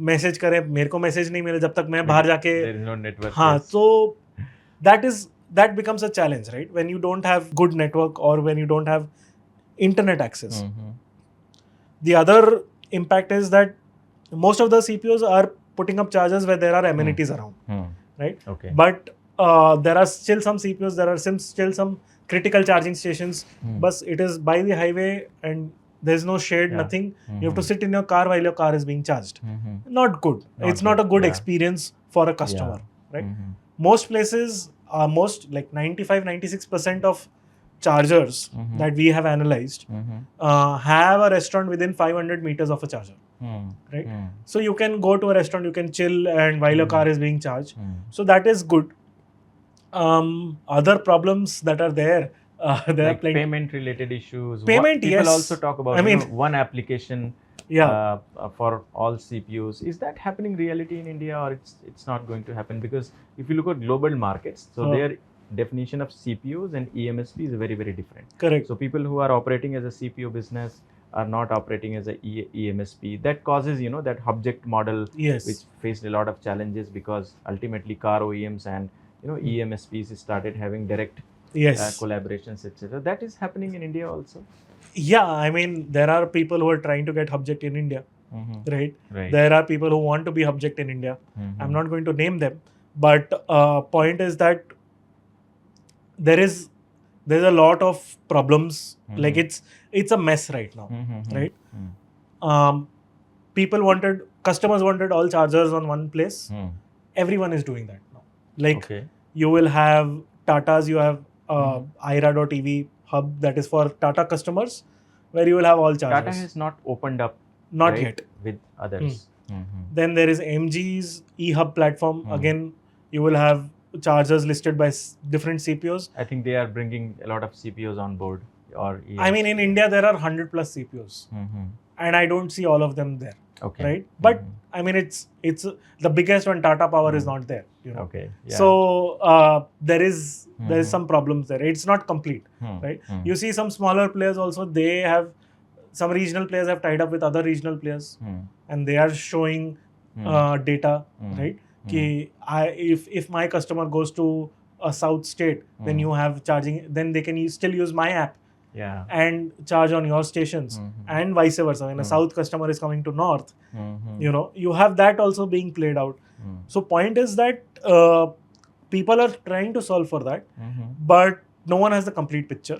A: मैसेज करे, मेरे को मैसेज नहीं मिले जब तक मैं बाहर जाके, हाँ, तो that becomes a challenge, right? When you don't have good network or when you don't have internet access. The other impact is that most of the CPUs are putting up chargers where there are amenities around, right?
B: Okay.
A: But there are still some CPUs, there are still some critical charging stations, but it is by the highway and there's no shade, nothing. You have to sit in your car while your car is being charged. Not good. It's not a good experience for a customer, right? Most places, most like 95-96% of chargers that we have analyzed have a restaurant within 500 meters of a charger, right? So you can go to a restaurant, you can chill and while your car is being charged. So that is good. Other problems that are there are
B: like payment related issues.
A: Payment,
B: people
A: yes.
B: also talk about,
A: I mean,
B: one application for all CPUs. Is that happening reality in India, or it's not going to happen? Because if you look at global markets, so their definition of CPUs and EMSP is very, very different.
A: Correct.
B: So people who are operating as a CPU business are not operating as a EMSP. That causes, that object model, which faced a lot of challenges, because ultimately car OEMs and EMSPs started having direct collaborations, etc. That is happening in India also.
A: Yeah, I mean, there are people who are trying to get object in India, right? There are people who want to be object in India. I'm not going to name them, but point is that there's a lot of problems. Like it's a mess right now, right? Customers wanted all chargers on one place. Everyone is doing that now. Like you will have Tata's, you have IRA.EV hub that is for Tata customers, where you will have all chargers.
B: Tata has not opened up,
A: not yet,
B: with others.
A: Then there is MG's eHub platform. Again, you will have chargers listed by different CPUs.
B: I think they are bringing a lot of CPUs on board.
A: I mean, in India there are 100 plus CPUs, and I don't see all of them there.
B: Okay.
A: Right? But I mean, it's the biggest one. Tata Power is not there.
B: Okay. Yeah.
A: So there is some problems there. It's not complete, right? You see some smaller players also. They have some regional players have tied up with other regional players, and they are showing data, right? If my customer goes to a south state, then you have charging. Then they can still use my app. And charge on your stations, and vice versa. When a south customer is coming to north, you have that also being played out. So point is that people are trying to solve for that, but no one has the complete picture,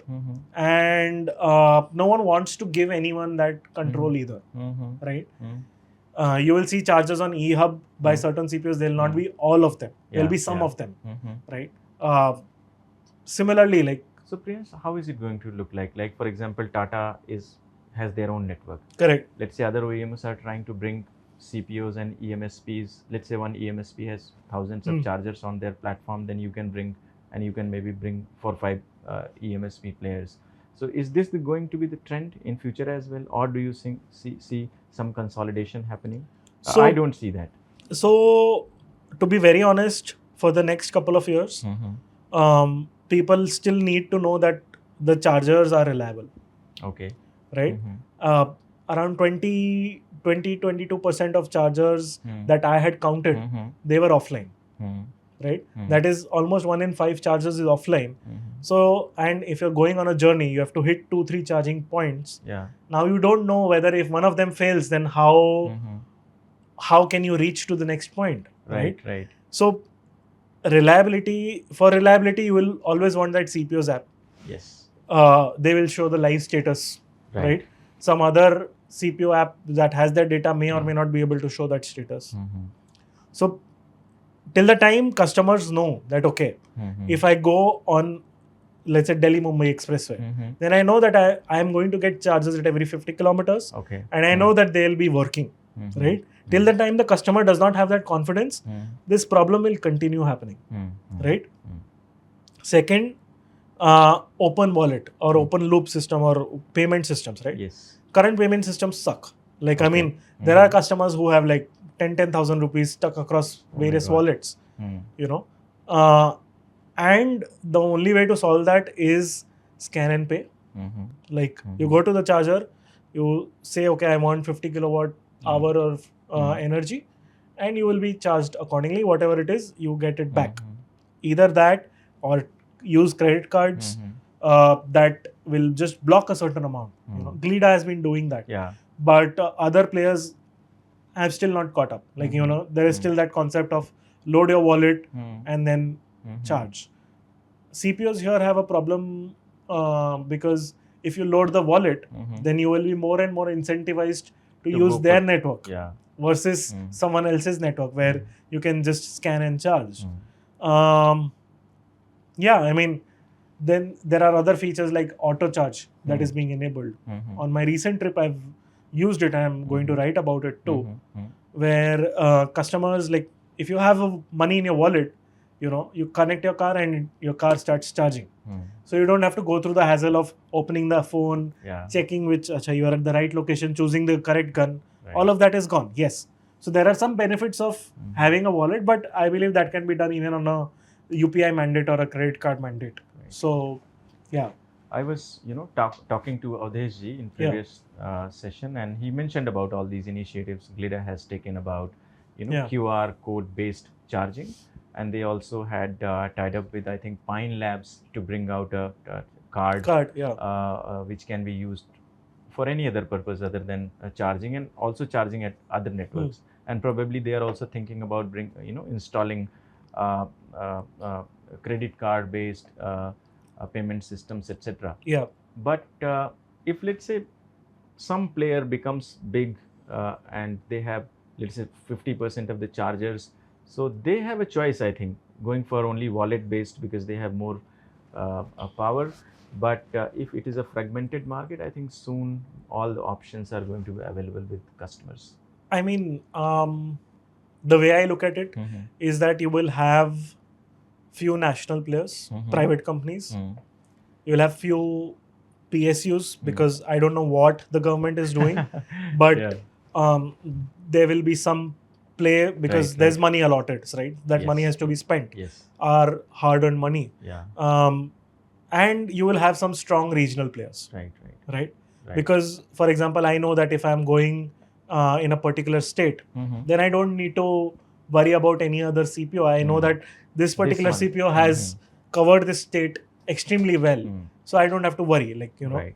A: and no one wants to give anyone that control either, right? You will see chargers on eHub by certain CPUs. There will not be all of them. There will be some of them, right? Similarly, like.
B: So Priyans, how is it going to look like? Like, for example, Tata has their own network.
A: Correct.
B: Let's say other OEMs are trying to bring CPUs and EMSPs. Let's say one EMSP has thousands of chargers on their platform. Then you can maybe bring 4 or 5 EMSP players. So is this going to be the trend in future as well, or do you see some consolidation happening? So I don't see that.
A: So to be very honest, for the next couple of years, people still need to know that the chargers are reliable.
B: Okay.
A: Right? Around 22% of chargers that I had counted, they were offline. Right? That is almost 1 in 5 chargers is offline. So, and if you're going on a journey, you have to hit 2-3 charging points. Now you don't know whether if one of them fails, then how can you reach to the next point?
B: Right.
A: So, reliability, you will always want that CPU's app.
B: Yes.
A: they will show the live status,
B: Right.
A: right? Some other CPU app that has that data may or may not be able to show that status. So till the time customers know that, okay, if I go on, let's say, Delhi Mumbai Expressway, then I know that I am going to get charges at every 50 kilometers,
B: Okay.
A: and I know that they'll be working, right? Till the time the customer does not have that confidence, this problem will continue happening, right? Second, open wallet or open loop system or payment systems, right?
B: Yes.
A: Current payment systems suck. Like, I
B: Okay.
A: mean, there are customers who have like 10,000 rupees stuck across
B: my
A: various
B: God.
A: wallets, you know. And the only way to solve that is scan and pay. Like, you go to the charger, you say, okay, I want 50 kilowatt hour of energy, and you will be charged accordingly. Whatever it is, you get it back. Either that or use credit cards that will just block a certain amount. You know, Glida has been doing that.
B: Yeah.
A: But other players have still not caught up. Like, you know, there is still that concept of load your wallet and then charge. CPOs here have a problem because if you load the wallet, then you will be more and more incentivized to use their network versus someone else's network where you can just scan and charge. Yeah, I mean, then there are other features like auto charge that is being enabled. On my recent trip, I've used it. I'm going to write about it too, where customers, like, if you have money in your wallet, you know, you connect your car and your car starts charging. So you don't have to go through the hassle of opening the phone, checking which you are at the right location, choosing the correct gun.
B: Right.
A: All of that is gone. Yes. So there are some benefits of having a wallet, but I believe that can be done even on a UPI mandate or a credit card mandate. So, yeah.
B: I was, talking to Avdesh ji in previous session, and he mentioned about all these initiatives Glida has taken about, QR code based charging, and they also had tied up with, I think, Pine Labs to bring out a card, which can be used for any other purpose other than charging, and also charging at other networks. And probably they are also thinking about installing credit card based payment systems, etc.
A: Yeah.
B: But if, let's say, some player becomes big and they have, let's say, 50% of the chargers, so they have a choice, I think, going for only wallet based because they have more power. But if it is a fragmented market, I think soon all the options are going to be available with customers.
A: I mean, the way I look at it is that you will have few national players, private companies. You will have few PSUs because I don't know what the government is doing, but there will be some play because there's money allotted, right? That money has to be spent.
B: Yes.
A: Our hard-earned money.
B: Yeah.
A: And you will have some strong regional players. Right? Because, for example, I know that if I'm going in a particular state, then I don't need to worry about any other CPO. I know that this particular CPO has covered this state extremely well. So I don't have to worry,
B: Right.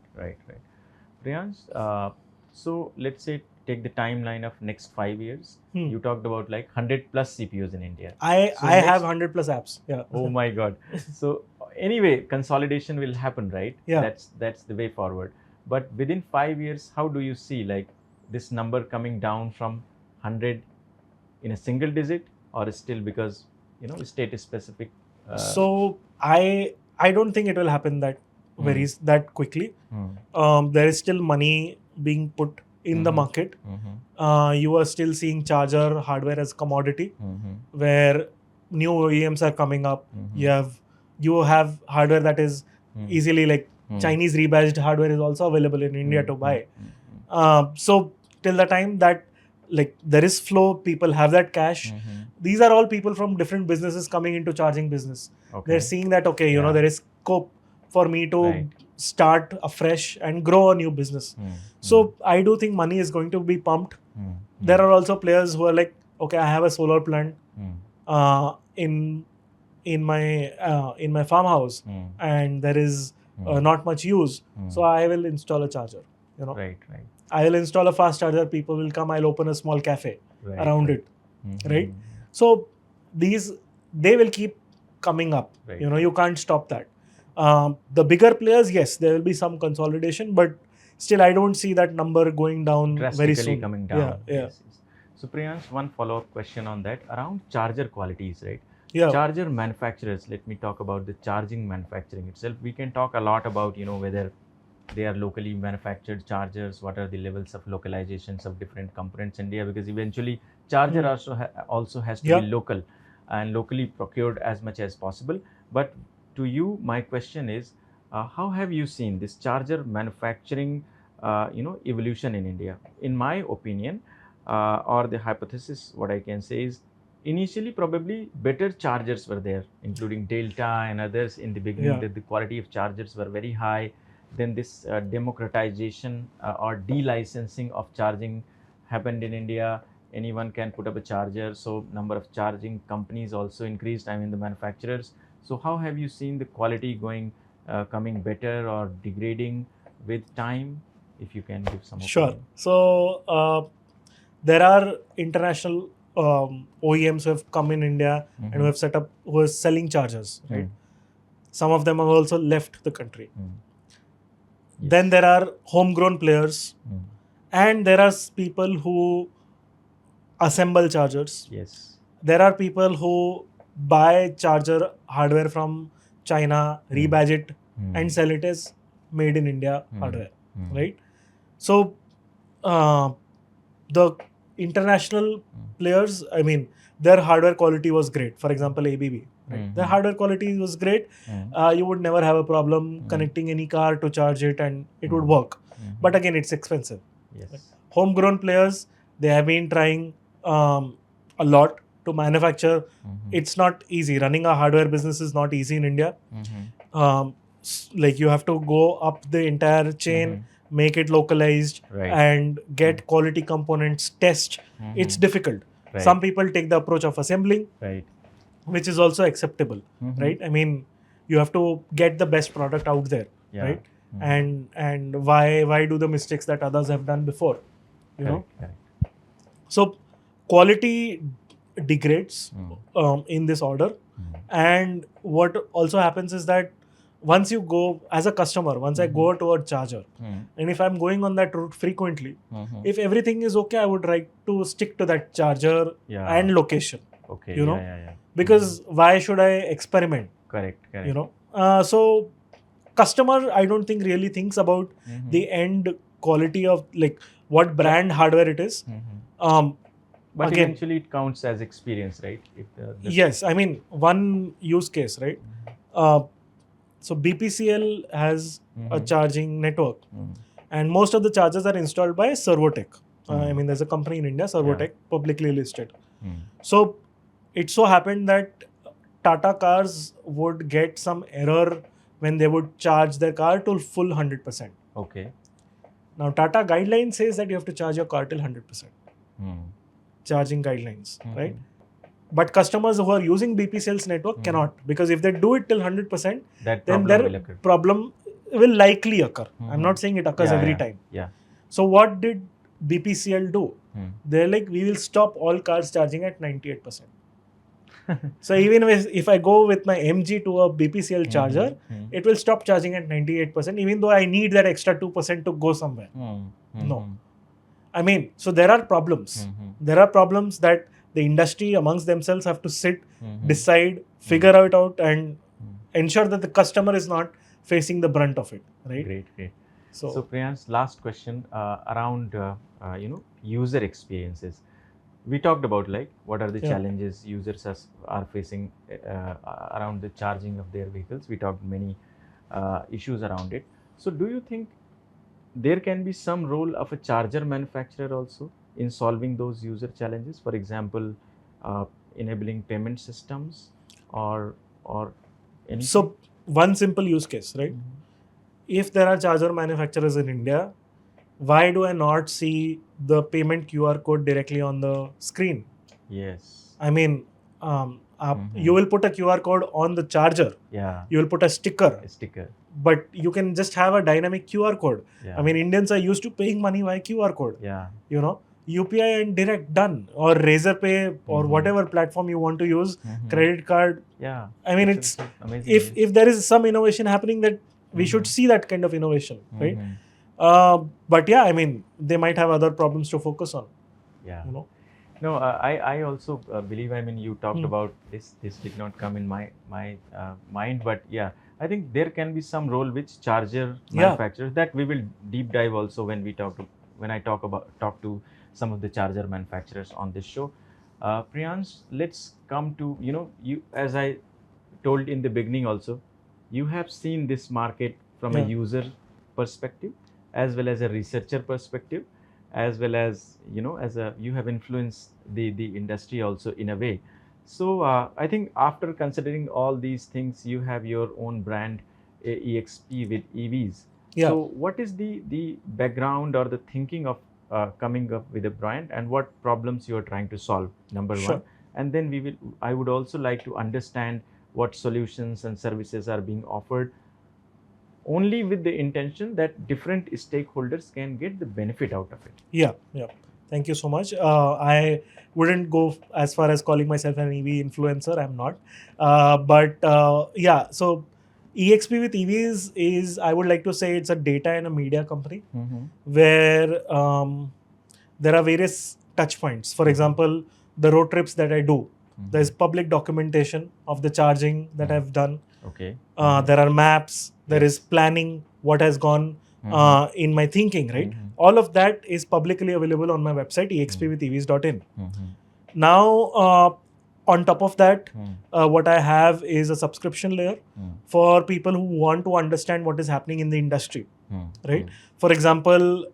B: Priyans, so let's say take the timeline of next 5 years. You talked about like 100 plus CPUs in India.
A: I have 100 plus apps. Yeah.
B: Oh my God. So anyway, consolidation will happen, right?
A: Yeah.
B: That's the way forward. But within 5 years, how do you see like this number coming down from 100 in a single digit, or still because state is specific?
A: So I don't think it will happen that that quickly. There is still money being put in the market. You are still seeing charger hardware as commodity, where new OEMs are coming up. You have hardware that is easily, like, Chinese rebadged hardware is also available in India to buy. So till the time that, like, there is flow, people have that cash. These are all people from different businesses coming into charging business. They're seeing that, okay, there is scope for me to start afresh and grow a new business. So I do think money is going to be pumped. There are also players who are like, okay, I have a solar plant in my farmhouse, and there is not much use, so I will install a charger.
B: Right.
A: I will install a fast charger. People will come. I'll open a small cafe around it. Right. So they will keep coming up. You can't stop that. The bigger players, yes, there will be some consolidation, but still, I don't see that number going down very
B: Drastically
A: soon.
B: coming down.
A: Yeah.
B: Yes, yes. So Priyans, one follow-up question on that around charger qualities, right?
A: Yeah.
B: Charger manufacturers. Let me talk about the charging manufacturing itself. We can talk a lot about whether they are locally manufactured chargers, what are the levels of localizations of different components in India, because eventually charger
A: Hmm.
B: also has to
A: Yeah.
B: be local and locally procured as much as possible. But to you, my question is, how have you seen this charger manufacturing evolution in India? In my opinion, or the hypothesis, what I can say is, initially probably better chargers were there, including Delta and others. In the beginning,
A: Yeah.
B: the quality of chargers were very high. Then this democratization or delicensing of charging happened in India. Anyone can put up a charger, so number of charging companies also increased, I mean the manufacturers. So how have you seen the quality going, coming better or degrading with time, if you can give some
A: Sure.
B: opinion?
A: So there are international OEMs who have come in India and who have set up, who are selling chargers. Right. Some of them have also left the country. Then
B: Yes.
A: there are homegrown players, and there are people who assemble chargers.
B: Yes.
A: There are people who buy charger hardware from China, rebadge it, and sell it as made in India hardware. Right. So uh, the international players, I mean, their hardware quality was great. For example, ABB, right? Their hardware quality was great. You would never have a problem connecting any car to charge it, and it would work. But again, it's expensive.
B: Yes.
A: Homegrown players, they have been trying a lot to manufacture. It's not easy. Running a hardware business is not easy in India. Like you have to go up the entire chain, make it localized,
B: Right.
A: and get quality components test. It's difficult.
B: Right.
A: Some people take the approach of assembling,
B: Right.
A: which is also acceptable. Right. I mean, you have to get the best product out there.
B: Yeah.
A: Right. And why do the mistakes that others have done before, you know?
B: Correct.
A: So quality degrades in this order. And what also happens is that once you go as a customer, once I go to a charger, and if I'm going on that route frequently, if everything is okay, I would like to stick to that charger
B: Yeah.
A: and location.
B: Okay.
A: You know,
B: Yeah.
A: because why should I experiment?
B: Correct.
A: You know, so customer, I don't think really thinks about the end quality of like what brand hardware it is.
B: But
A: again,
B: eventually it counts as experience, right? If
A: yes, I mean one use case, right? So BPCL has a charging network, and most of the chargers are installed by Servotech. I mean, there's a company in India, Servotech, publicly listed. So it so happened that Tata cars would get some error when they would charge their car to full 100%.
B: Okay.
A: Now Tata guideline says that you have to charge your car till 100%. Charging guidelines, right? But customers who are using BPCL's network cannot, because if they do it till 100%, then their problem will likely occur. I'm not saying it occurs every time.
B: Yeah.
A: So what did BPCL do? They're like, we will stop all cars charging at 98%. So even if I go with my MG to a BPCL charger, it will stop charging at 98%, even though I need that extra 2% to go somewhere. No. I mean, so there are problems. There are problems that the industry amongst themselves have to sit, decide, figure out, and ensure that the customer is not facing the brunt of it. Right?
B: Great. So Priyans, last question around user experiences. We talked about like what are the challenges users are facing around the charging of their vehicles. We talked many issues around it. So do you think there can be some role of a charger manufacturer also in solving those user challenges? For example, enabling payment systems or anything?
A: So one simple use case, right? If there are charger manufacturers in India, why do I not see the payment QR code directly on the screen?
B: Yes.
A: I mean, you will put a QR code on the charger.
B: Yeah.
A: You will put a sticker. But you can just have a dynamic QR code.
B: Yeah.
A: I mean, Indians are used to paying money via QR code.
B: Yeah.
A: You know, UPI and direct, done. Or Razor Pay or whatever platform you want to use, credit card.
B: Yeah.
A: I mean,
B: it's amazing.
A: if there is some innovation happening, that we should see that kind of innovation, right? But yeah, I mean, they might have other problems to focus on.
B: Yeah.
A: You know.
B: No, I also believe. I mean, you talked about this. This did not come in my mind, but yeah, I think there can be some role which charger manufacturers that we will deep dive also when we when I talk to some of the charger manufacturers on this show. Priyans, let's come to you as I told in the beginning also, you have seen this market from a user perspective as well as a researcher perspective, as well as as a you have influenced the industry also in a way. So I think after considering all these things, you have your own brand, EXP with EVs. So what is the background or the thinking of coming up with a brand, and what problems you are trying to solve, number one? And then I would also like to understand what solutions and services are being offered, only with the intention that different stakeholders can get the benefit out of it.
A: Yeah. Thank you so much. I wouldn't go as far as calling myself an EV influencer. I'm not. But yeah, so EXP with EVs is, I would like to say, it's a data and a media company where there are various touch points. For example, the road trips that I do, there's public documentation of the charging that I've done.
B: Okay.
A: There are maps, there is planning, what has gone in my thinking, right? All of that is publicly available on my website, expwithevs.in. Now, on top of that, what I have is a subscription layer for people who want to understand what is happening in the industry, right? For example,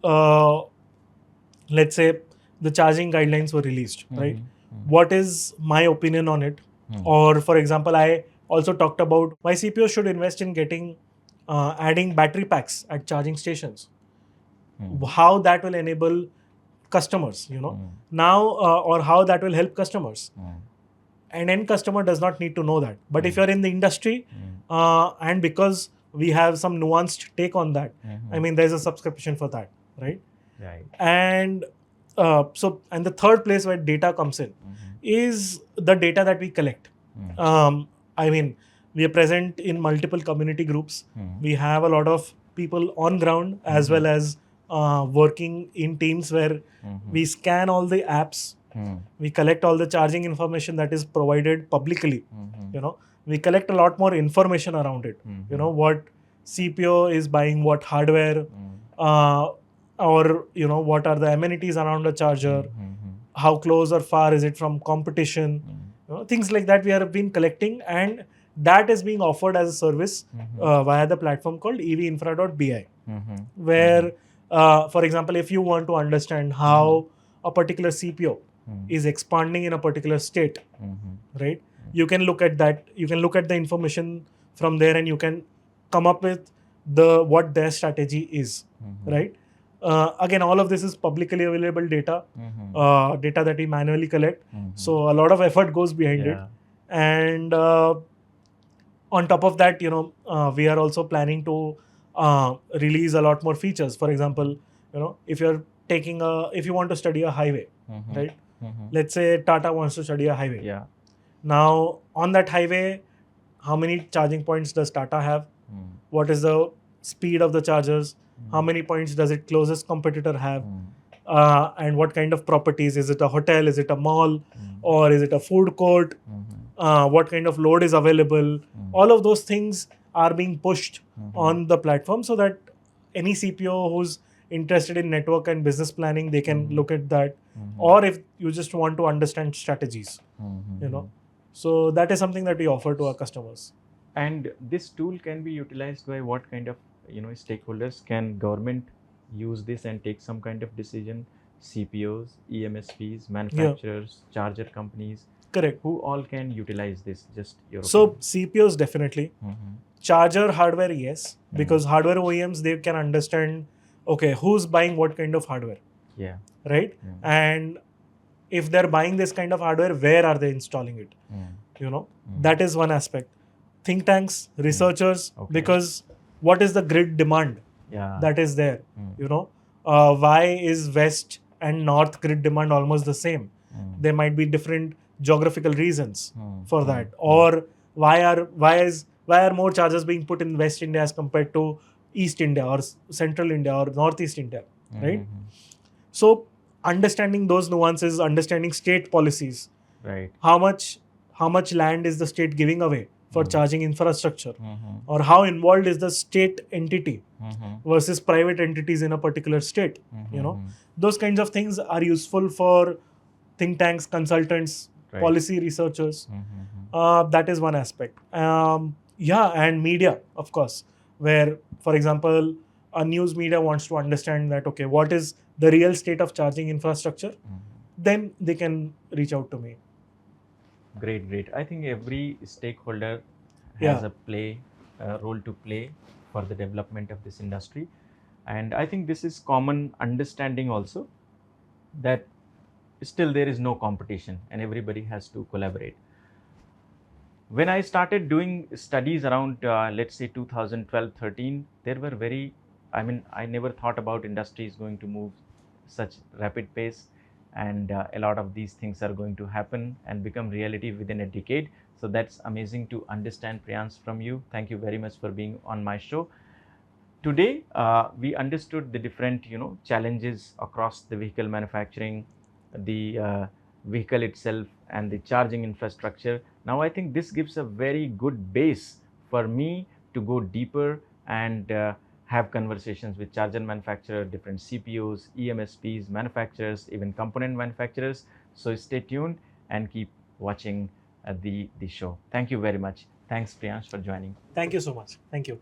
A: let's say the charging guidelines were released, right? What is my opinion on it? Or for example, I also talked about why CPOs should invest in getting adding battery packs at charging stations. How that will enable customers, now, or how that will help customers. An end customer does not need to know that. But if you're in the industry, and because we have some nuanced take on that, I mean, there's a subscription for that, right?
B: Right.
A: And and the third place where data comes in is the data that we collect. I mean, we are present in multiple community groups. We have a lot of people on ground as well as working in teams where we scan all the apps. We collect all the charging information that is provided publicly. We collect a lot more information around it. What CPO is buying, what hardware, or what are the amenities around a charger, how close or far is it from competition, things like that we have been collecting, and that is being offered as a service via the platform called evinfra.bi, where for example, if you want to understand how a particular CPO is expanding in a particular state, right, you can look at that, you can look at the information from there, and you can come up with what their strategy is, right? Again, all of this is publicly available data, data that we manually collect. So a lot of effort goes behind it. And on top of that, we are also planning to release a lot more features. For example, if you want to study a highway, right? Let's say Tata wants to study a highway.
B: Yeah.
A: Now, on that highway, how many charging points does Tata have? What is the speed of the chargers? How many points does its closest competitor have? And what kind of properties? Is it a hotel? Is it a mall? Or is it a food court? What kind of load is available? All of those things are being pushed on the platform so that any CPO who's interested in network and business planning, they can look at that. Or if you just want to understand strategies, So that is something that we offer to our customers.
B: And this tool can be utilized by what kind of stakeholders? Can government use this and take some kind of decision? CPOs, EMSPs, manufacturers, charger companies.
A: Correct.
B: Who all can utilize this? Just your
A: So
B: opinion.
A: CPOs definitely. Charger hardware, yes, because hardware OEMs, they can understand, okay, who's buying what kind of hardware.
B: Yeah.
A: Right? And if they're buying this kind of hardware, where are they installing it? That is one aspect. Think tanks, researchers, because what is the grid demand that is there? Why is West and north grid demand almost the same. There might be different geographical reasons for that. Or why are more chargers being put in West India as compared to East India or Central India or Northeast India, right? So understanding those nuances, understanding state policies,
B: Right.
A: how much land is the state giving away for charging infrastructure, or how involved is the state entity versus private entities in a particular state. Those kinds of things are useful for think tanks, consultants,
B: Right.
A: policy researchers. That is one aspect. Yeah, and media, of course, where, for example, a news media wants to understand that, okay, what is the real state of charging infrastructure, then they can reach out to me.
B: Great, great. I think every stakeholder has
A: Yeah.
B: a role to play for the development of this industry. And I think this is common understanding also, that still there is no competition and everybody has to collaborate. When I started doing studies around, let's say 2012-13, there were I never thought about industry is going to move such rapid pace, and a lot of these things are going to happen and become reality within a decade. So that's amazing to understand, Priyans, from you. Thank you very much for being on my show. Today, we understood the different, challenges across the vehicle manufacturing, the vehicle itself, and the charging infrastructure. Now, I think this gives a very good base for me to go deeper and have conversations with charger manufacturer, different CPOs, EMSPs, manufacturers, even component manufacturers. So stay tuned and keep watching the show. Thank you very much. Thanks, Priyans, for joining.
A: Thank you so much. Thank you.